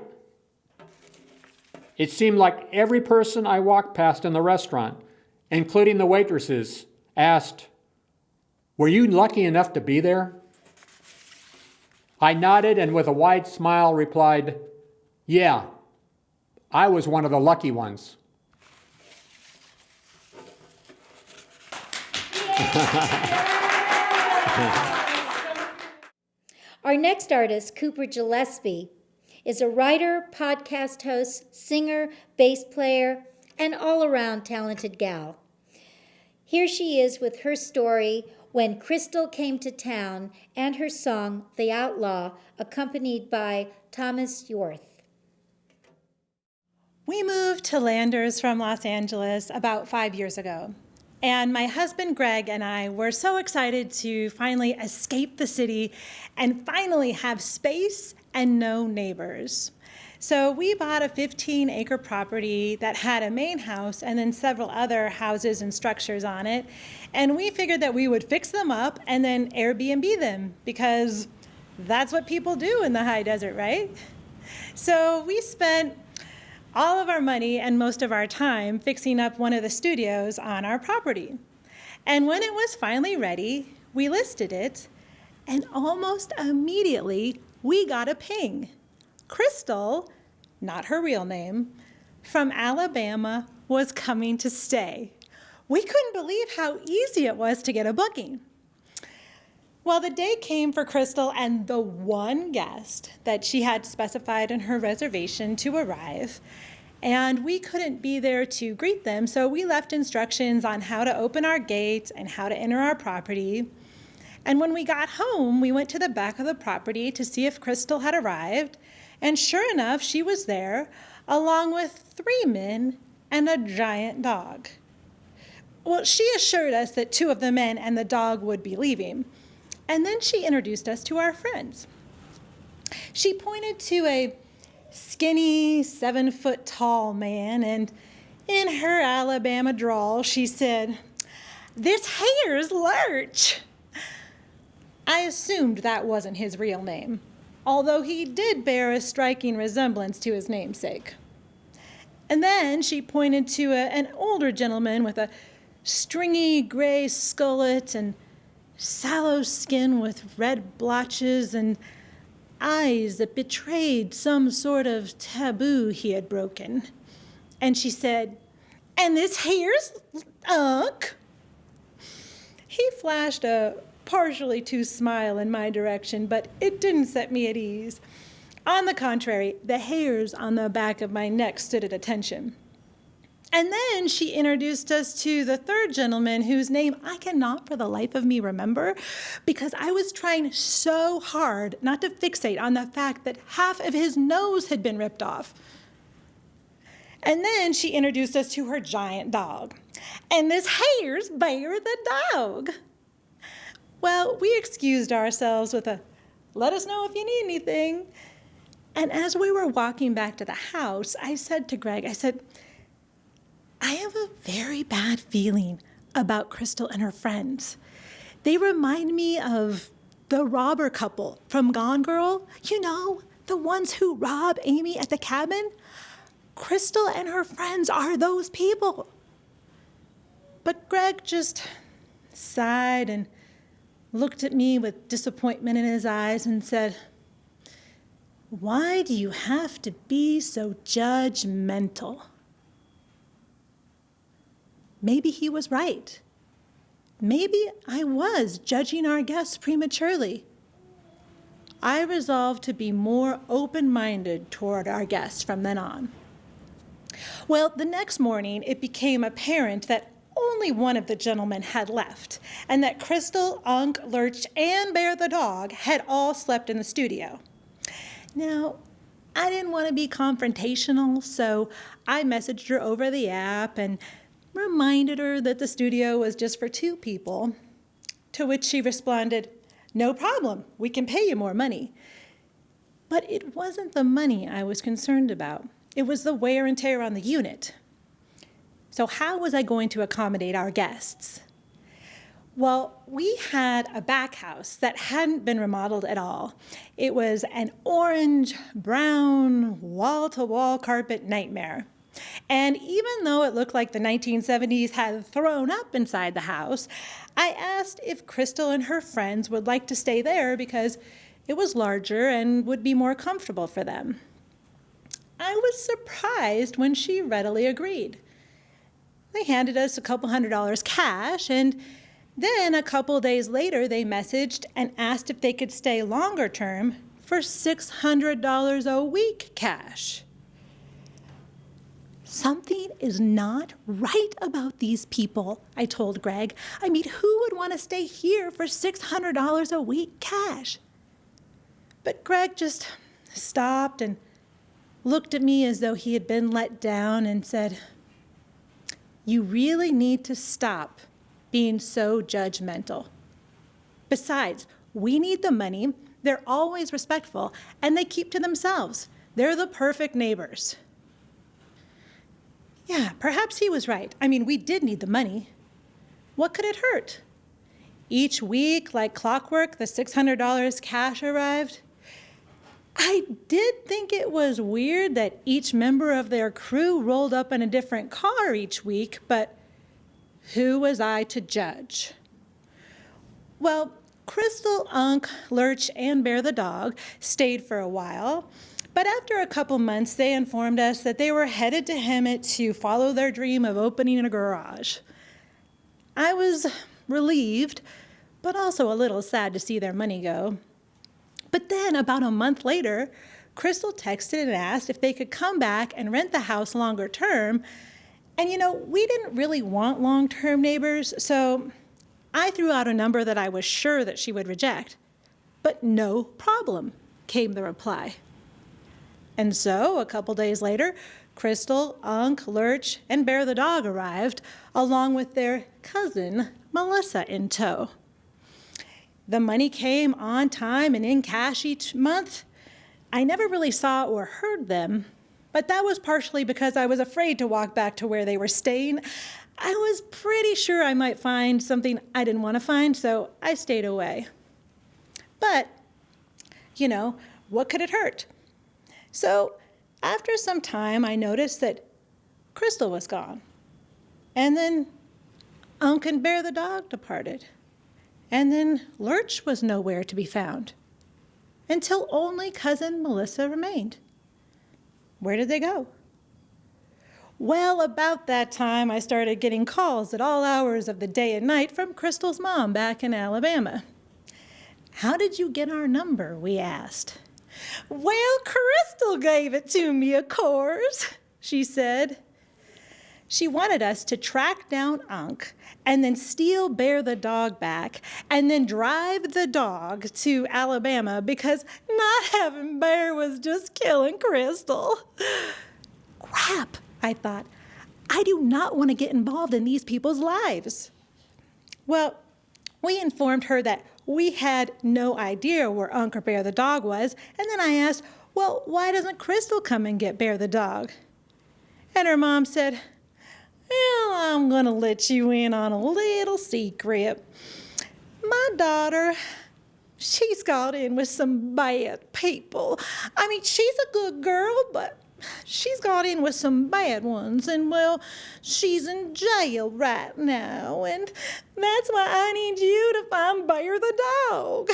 It seemed like every person I walked past in the restaurant, including the waitresses, asked, "Were you lucky enough to be there?" I nodded and with a wide smile replied, "Yeah, I was one of the lucky ones." Our next artist, Cooper Gillespie, is a writer, podcast host, singer, bass player, and all-around talented gal. Here she is with her story, When Crystal Came to Town, and her song, The Outlaw, accompanied by Thomas Yorth. We moved to Landers from Los Angeles about 5 years ago. And my husband, Greg, and I were so excited to finally escape the city and finally have space and no neighbors. So we bought a 15-acre property that had a main house and then several other houses and structures on it. And we figured that we would fix them up and then Airbnb them because that's what people do in the high desert, right? So we spent all of our money and most of our time fixing up one of the studios on our property. And when it was finally ready, we listed it, and almost immediately we got a ping. Crystal, not her real name, from Alabama was coming to stay. We couldn't believe how easy it was to get a booking. Well, the day came for Crystal and the one guest that she had specified in her reservation to arrive, and we couldn't be there to greet them, so we left instructions on how to open our gate and how to enter our property. And when we got home, we went to the back of the property to see if Crystal had arrived, and sure enough, she was there along with 3 men and a giant dog. Well, she assured us that 2 of the men and the dog would be leaving, and then she introduced us to our friends. She pointed to a skinny, 7-foot-tall man, and in her Alabama drawl, she said, "This here's Lurch." I assumed that wasn't his real name, although he did bear a striking resemblance to his namesake. And then she pointed to an older gentleman with a stringy gray skullet and sallow skin with red blotches and eyes that betrayed some sort of taboo he had broken. And she said, "And this here's Unc." He flashed a partially to smile in my direction, but it didn't set me at ease. On the contrary, the hairs on the back of my neck stood at attention. And then she introduced us to the 3rd gentleman, whose name I cannot for the life of me remember, because I was trying so hard not to fixate on the fact that half of his nose had been ripped off. And then she introduced us to her giant dog. "And this here's Bear the dog." Well, we excused ourselves with a, "Let us know if you need anything." And as we were walking back to the house, I said to Greg, I have a very bad feeling about Crystal and her friends. They remind me of the robber couple from Gone Girl. You know, the ones who rob Amy at the cabin. Crystal and her friends are those people. But Greg just sighed and looked at me with disappointment in his eyes and said, "Why do you have to be so judgmental?" Maybe he was right. Maybe I was judging our guests prematurely. I resolved to be more open-minded toward our guests from then on. Well, the next morning, it became apparent that only one of the gentlemen had left, and that Crystal, Unc, Lurch, and Bear the dog had all slept in the studio. Now, I didn't want to be confrontational, so I messaged her over the app and reminded her that the studio was just for 2 people, to which she responded, "No problem, we can pay you more money." But it wasn't the money I was concerned about. It was the wear and tear on the unit. So how was I going to accommodate our guests? Well, we had a back house that hadn't been remodeled at all. It was an orange-brown, wall-to-wall carpet nightmare. And even though it looked like the 1970s had thrown up inside the house, I asked if Crystal and her friends would like to stay there because it was larger and would be more comfortable for them. I was surprised when she readily agreed. They handed us a couple $100 cash, and then a couple days later they messaged and asked if they could stay longer term for $600 a week cash. Something is not right about these people, I told Greg. I mean, who would want to stay here for $600 a week cash? But Greg just stopped and looked at me as though he had been let down and said, "You really need to stop being so judgmental. Besides, we need the money. They're always respectful, and they keep to themselves. They're the perfect neighbors." Yeah, perhaps he was right. I mean, we did need the money. What could it hurt? Each week, like clockwork, the $600 cash arrived. I did think it was weird that each member of their crew rolled up in a different car each week, but who was I to judge? Well, Crystal, Unc, Lurch, and Bear the dog stayed for a while, but after a couple months, they informed us that they were headed to Hemet to follow their dream of opening a garage. I was relieved, but also a little sad to see their money go. But then, about a month later, Crystal texted and asked if they could come back and rent the house longer term. And we didn't really want long-term neighbors, so I threw out a number that I was sure that she would reject. But "no problem," came the reply. And so, a couple days later, Crystal, Unc, Lurch, and Bear the dog arrived, along with their cousin, Melissa, in tow. The money came on time and in cash each month. I never really saw or heard them, but that was partially because I was afraid to walk back to where they were staying. I was pretty sure I might find something I didn't want to find, so I stayed away. But, what could it hurt? So, after some time, I noticed that Crystal was gone. And then Unc and Bear the dog departed. And then Lurch was nowhere to be found. Until only cousin Melissa remained. Where did they go? Well, about that time, I started getting calls at all hours of the day and night from Crystal's mom back in Alabama. "How did you get our number?" we asked. "Well, Crystal gave it to me, of course," she said. She wanted us to track down Unc and then steal Bear the dog back and then drive the dog to Alabama because not having Bear was just killing Crystal. Crap, I thought. I do not want to get involved in these people's lives. Well, we informed her that we had no idea where Unc or Bear the dog was, and then I asked, well, why doesn't Crystal come and get Bear the dog? And her mom said, well, I'm going to let you in on a little secret. My daughter, she's got in with some bad people. I mean, she's a good girl, but she's got in with some bad ones, and, well, she's in jail right now, and that's why I need you to find Bear the dog.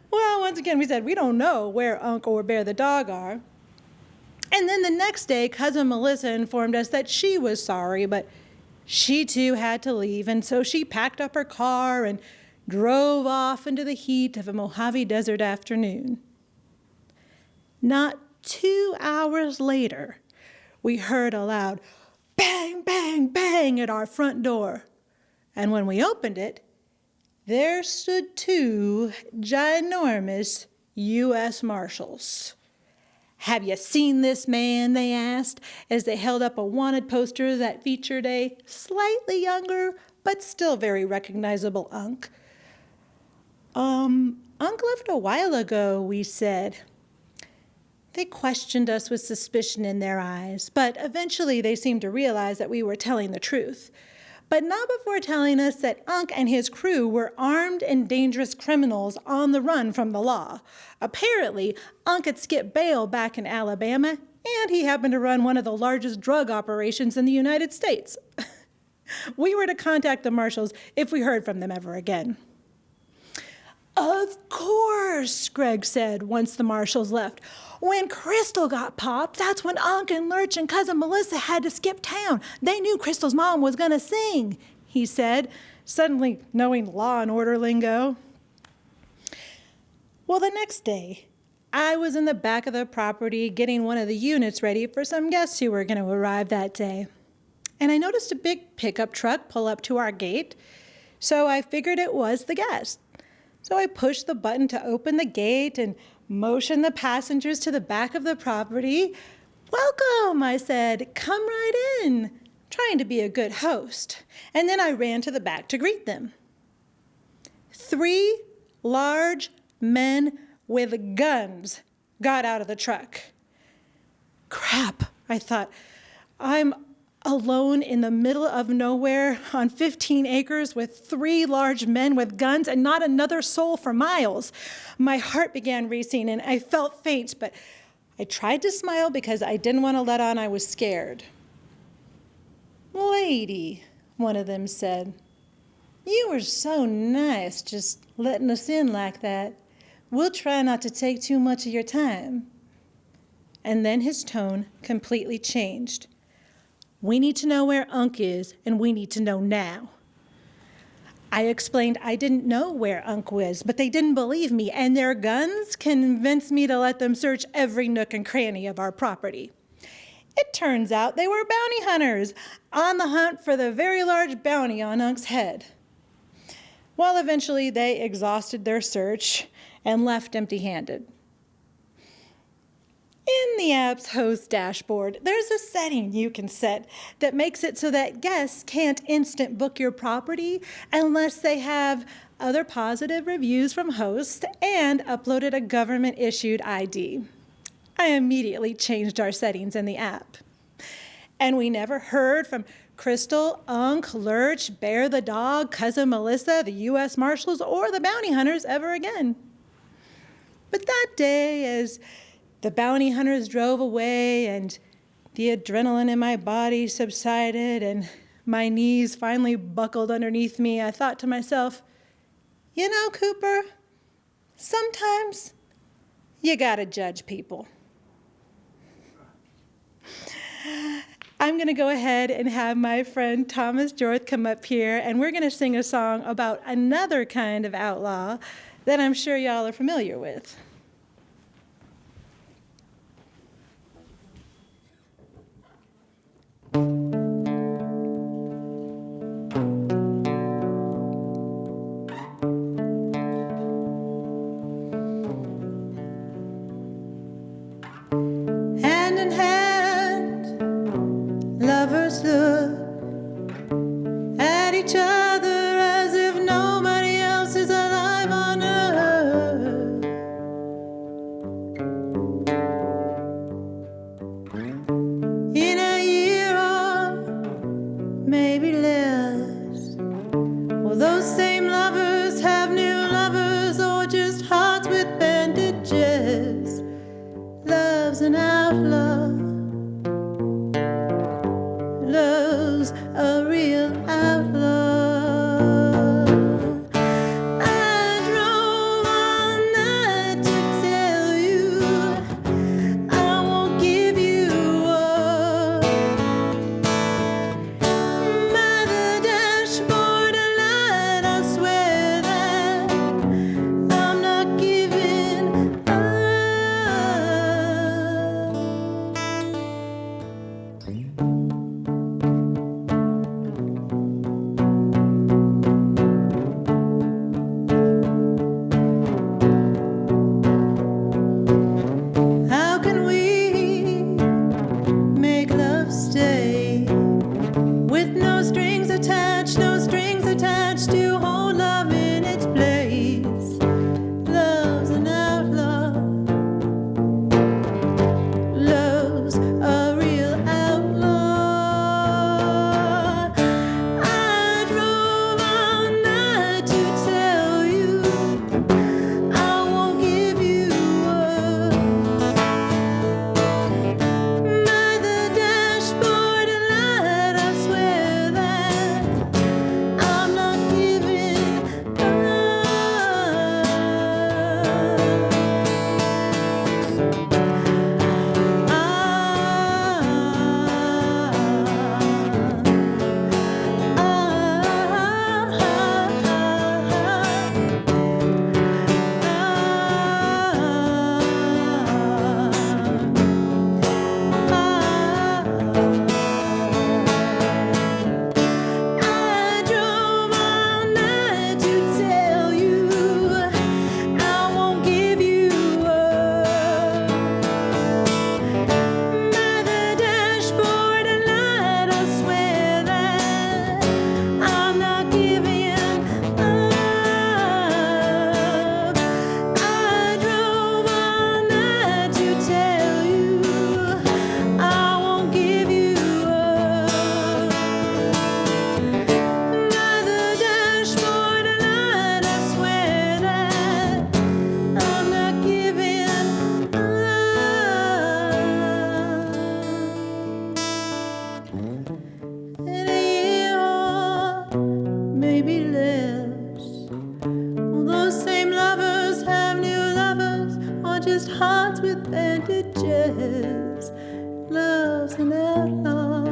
Well, once again, we said we don't know where Unc or Bear the dog are. And then the next day, cousin Melissa informed us that she was sorry, but she too had to leave, and so she packed up her car and drove off into the heat of a Mojave Desert afternoon. Not 2 hours later, we heard a loud bang, bang, bang at our front door. And when we opened it, there stood 2 ginormous U.S. Marshals. "Have you seen this man?" they asked, as they held up a wanted poster that featured a slightly younger, but still very recognizable Unc. Unc left a while ago, we said. They questioned us with suspicion in their eyes, but eventually they seemed to realize that we were telling the truth. But not before telling us that Unc and his crew were armed and dangerous criminals on the run from the law. Apparently, Unc had skipped bail back in Alabama, and he happened to run one of the largest drug operations in the United States. We were to contact the marshals if we heard from them ever again. "Of course," Greg said once the marshals left. "When Crystal got popped, that's when Unc and Lurch and cousin Melissa had to skip town. They knew Crystal's mom was going to sing," he said, suddenly knowing law and order lingo. Well, the next day, I was in the back of the property getting one of the units ready for some guests who were going to arrive that day. And I noticed a big pickup truck pull up to our gate, so I figured it was the guest. So I pushed the button to open the gate and motioned the passengers to the back of the property. "Welcome," I said. "Come right in," trying to be a good host. And then I ran to the back to greet them. 3 large men with guns got out of the truck. Crap, I thought. I'm alone in the middle of nowhere on 15 acres with 3 large men with guns and not another soul for miles. My heart began racing and I felt faint, but I tried to smile because I didn't want to let on I was scared. "Lady," one of them said, "you were so nice just letting us in like that. We'll try not to take too much of your time." And then his tone completely changed. "We need to know where Unc is, and we need to know now." I explained I didn't know where Unc was, but they didn't believe me, and their guns convinced me to let them search every nook and cranny of our property. It turns out they were bounty hunters on the hunt for the very large bounty on Unc's head. Well, eventually they exhausted their search and left empty-handed. In the app's host dashboard, there's a setting you can set that makes it so that guests can't instant book your property unless they have other positive reviews from hosts and uploaded a government-issued ID. I immediately changed our settings in the app. And we never heard from Crystal, Unc, Lurch, Bear the dog, Cousin Melissa, the U.S. Marshals, or the bounty hunters ever again. But that day, as the bounty hunters drove away and the adrenaline in my body subsided and my knees finally buckled underneath me, I thought to myself, you know, Cooper, sometimes you gotta judge people. I'm going to go ahead and have my friend Thomas Jorth come up here, and we're going to sing a song about another kind of outlaw that I'm sure y'all are familiar with. Hand in hand, lovers look at each other as if nobody else is alive on earth. In a year or maybe less, will those same lovers have new lovers or just hearts with bandages? Love's an outlaw. Love's a real outlaw. I drove all night to tell you I won't give you up. By the dashboard light, I swear that I'm not giving up. How can we make love stay with no strings attached to hold love in its place? Love's an outlaw. Love's a real outlaw. I drove all night to tell you I won't give you up. By the dashboard light, I swear that I'm not giving up. I drove all night to tell you I won't give you up. By the dashboard light, I swear that I'm not giving up. I drove all night to tell you I won't give you up. By the dashboard light, I swear that I'm not giving up. In a year or maybe less, will those same lovers have new lovers or just hearts with bandages? Love's an outlaw.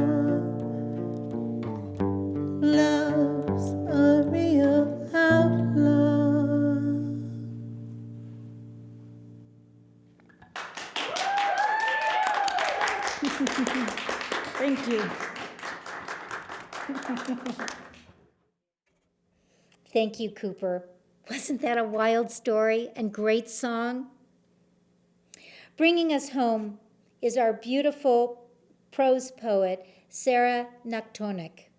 Love's a real outlaw. Thank you. Thank you, Cooper. Wasn't that a wild story and great song? Bringing us home is our beautiful prose poet, Sarah Nocktonick.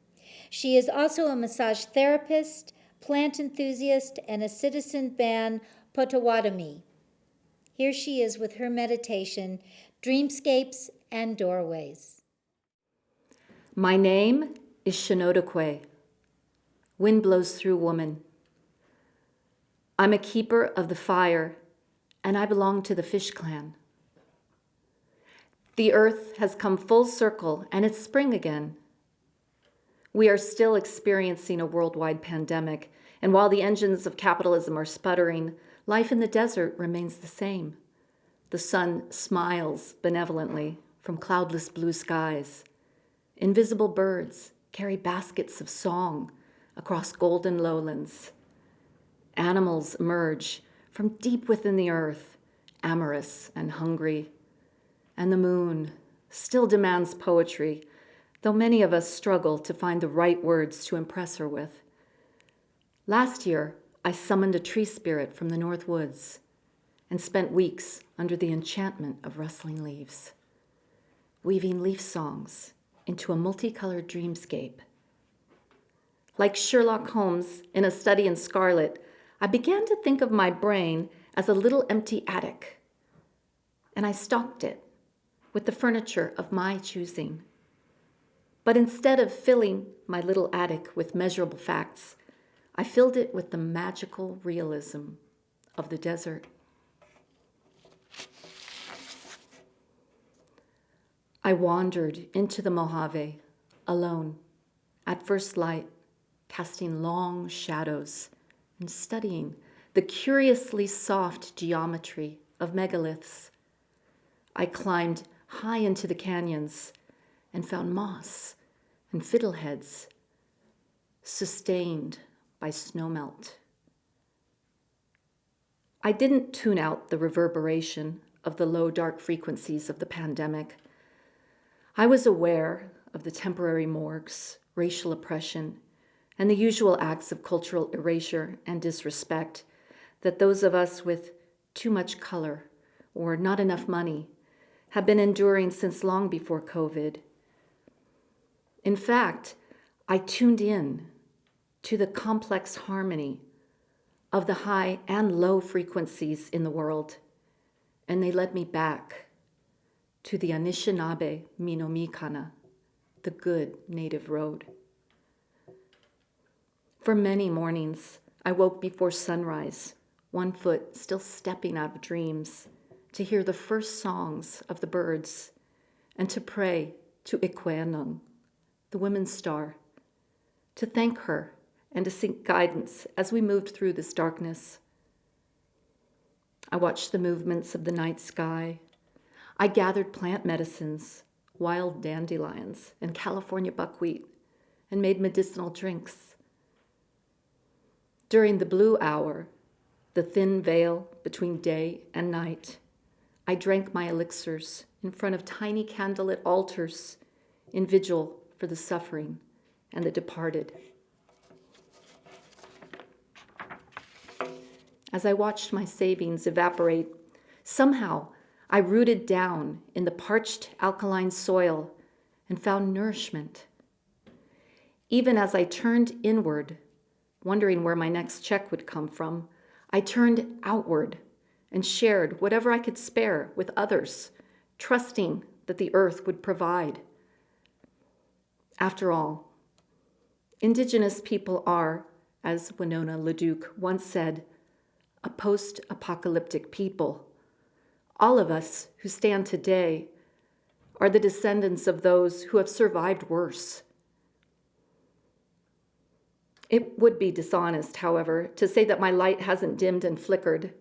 She is also a massage therapist, plant enthusiast, and a citizen band Potawatomi. Here she is with her meditation, Dreamscapes and Doorways. My name is Shinodokwe. Wind blows through woman. I'm a keeper of the fire, and I belong to the fish clan. The earth has come full circle, and it's spring again. We are still experiencing a worldwide pandemic, and while the engines of capitalism are sputtering, life in the desert remains the same. The sun smiles benevolently from cloudless blue skies. Invisible birds carry baskets of song across golden lowlands. Animals emerge from deep within the earth, amorous and hungry. And the moon still demands poetry, though many of us struggle to find the right words to impress her with. Last year, I summoned a tree spirit from the North Woods and spent weeks under the enchantment of rustling leaves, weaving leaf songs into a multicolored dreamscape. Like Sherlock Holmes in A Study in Scarlet, I began to think of my brain as a little empty attic, and I stocked it with the furniture of my choosing. But instead of filling my little attic with measurable facts, I filled it with the magical realism of the desert. I wandered into the Mojave, alone, at first light, casting long shadows and studying the curiously soft geometry of megaliths. I climbed high into the canyons and found moss and fiddleheads sustained by snowmelt. I didn't tune out the reverberation of the low, dark frequencies of the pandemic. I was aware of the temporary morgues, racial oppression, and the usual acts of cultural erasure and disrespect that those of us with too much color or not enough money have been enduring since long before COVID. In fact, I tuned in to the complex harmony of the high and low frequencies in the world, and they led me back to the Anishinaabe Minomikana, the good native road. For many mornings, I woke before sunrise, one foot still stepping out of dreams, to hear the first songs of the birds and to pray to Ikweanung, the women's star, to thank her and to seek guidance as we moved through this darkness. I watched the movements of the night sky. I gathered plant medicines, wild dandelions, and California buckwheat, and made medicinal drinks. During the blue hour, the thin veil between day and night, I drank my elixirs in front of tiny candlelit altars in vigil for the suffering and the departed. As I watched my savings evaporate, somehow I rooted down in the parched alkaline soil and found nourishment. Even as I turned inward, wondering where my next check would come from, I turned outward and shared whatever I could spare with others, trusting that the earth would provide. After all, Indigenous people are, as Winona LaDuke once said, a post-apocalyptic people. All of us who stand today are the descendants of those who have survived worse. It would be dishonest, however, to say that my light hasn't dimmed and flickered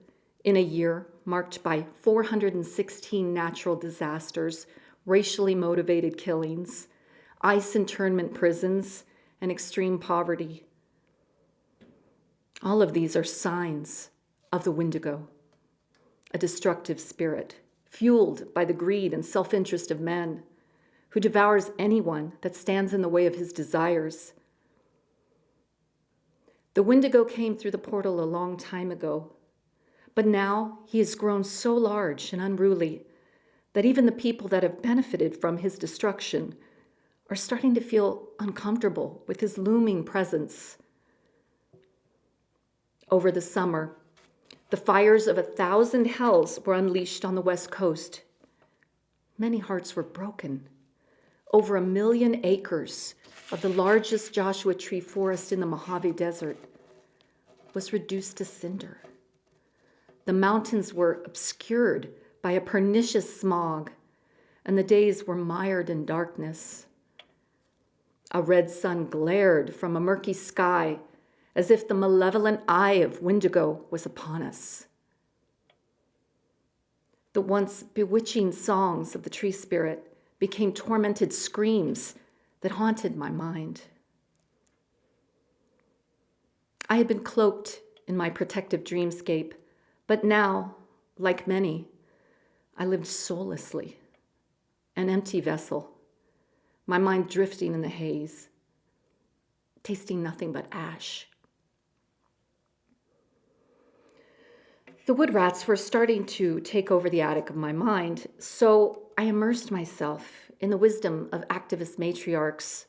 in a year marked by 416 natural disasters, racially motivated killings, ICE internment prisons, and extreme poverty. All of these are signs of the Wendigo, a destructive spirit fueled by the greed and self-interest of men, who devours anyone that stands in the way of his desires. The Wendigo came through the portal a long time ago, but now he has grown so large and unruly that even the people that have benefited from his destruction are starting to feel uncomfortable with his looming presence. Over the summer, the fires of 1,000 hells were unleashed on the West Coast. Many hearts were broken. Over 1 million acres of the largest Joshua tree forest in the Mojave Desert was reduced to cinder. The mountains were obscured by a pernicious smog, and the days were mired in darkness. A red sun glared from a murky sky as if the malevolent eye of Wendigo was upon us. The once bewitching songs of the tree spirit became tormented screams that haunted my mind. I had been cloaked in my protective dreamscape, but now, like many, I lived soullessly, an empty vessel, my mind drifting in the haze, tasting nothing but ash. The wood rats were starting to take over the attic of my mind, so I immersed myself in the wisdom of activist matriarchs,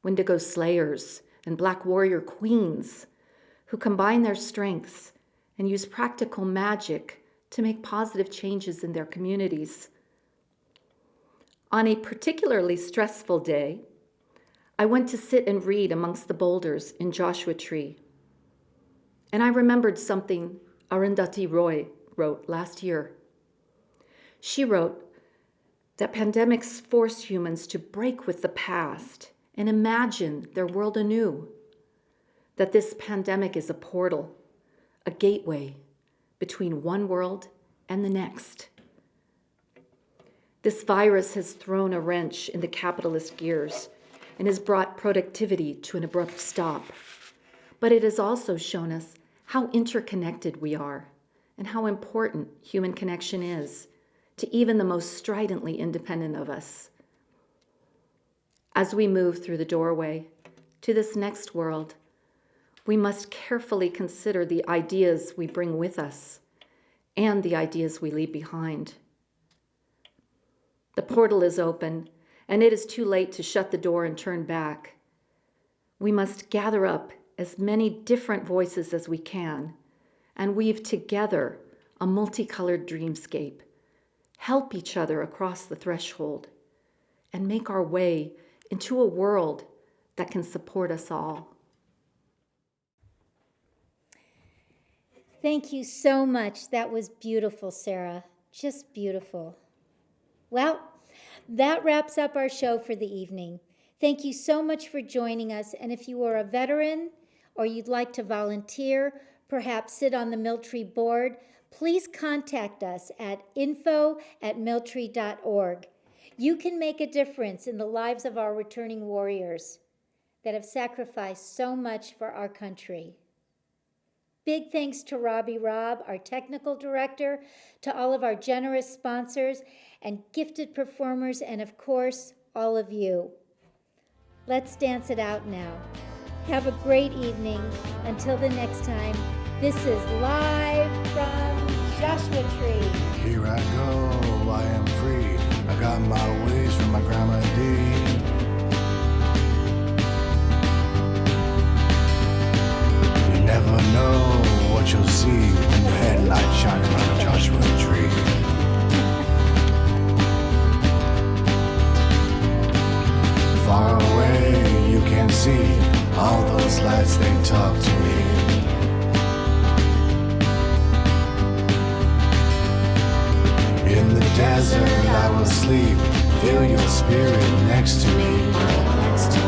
Wendigo slayers, and Black warrior queens who combine their strengths and use practical magic to make positive changes in their communities. On a particularly stressful day, I went to sit and read amongst the boulders in Joshua Tree. And I remembered something Arundhati Roy wrote last year. She wrote that pandemics force humans to break with the past and imagine their world anew, that this pandemic is a portal, a gateway between one world and the next. This virus has thrown a wrench in the capitalist gears and has brought productivity to an abrupt stop. But it has also shown us how interconnected we are and how important human connection is to even the most stridently independent of us. As we move through the doorway to this next world, we must carefully consider the ideas we bring with us and the ideas we leave behind. The portal is open, and it is too late to shut the door and turn back. We must gather up as many different voices as we can and weave together a multicolored dreamscape, help each other across the threshold, and make our way into a world that can support us all. Thank you so much. That was beautiful, Sarah. Just beautiful. Well, that wraps up our show for the evening. Thank you so much for joining us. And if you are a veteran or you'd like to volunteer, perhaps sit on the Miltree board, please contact us at info@miltree.org. You can make a difference in the lives of our returning warriors that have sacrificed so much for our country. Big thanks to Robbie Robb, our technical director, to all of our generous sponsors and gifted performers, and of course, all of you. Let's dance it out now. Have a great evening. Until the next time, this is Live from Joshua Tree. Here I go, I am free. I got my ways from my grandma D. You never know what you'll see when the headlights shining on a Joshua tree. Far away you can see all those lights, they talk to me. In the desert I will sleep, feel your spirit next to me. Next to me.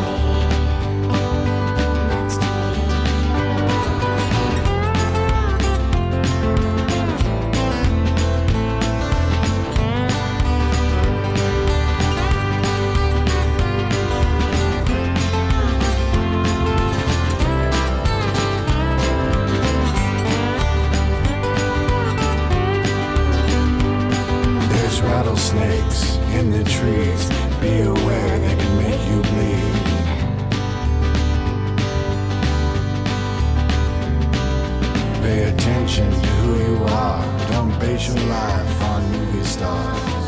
Rattlesnakes in the trees, be aware they can make you bleed. Pay attention to who you are, don't base your life on movie stars.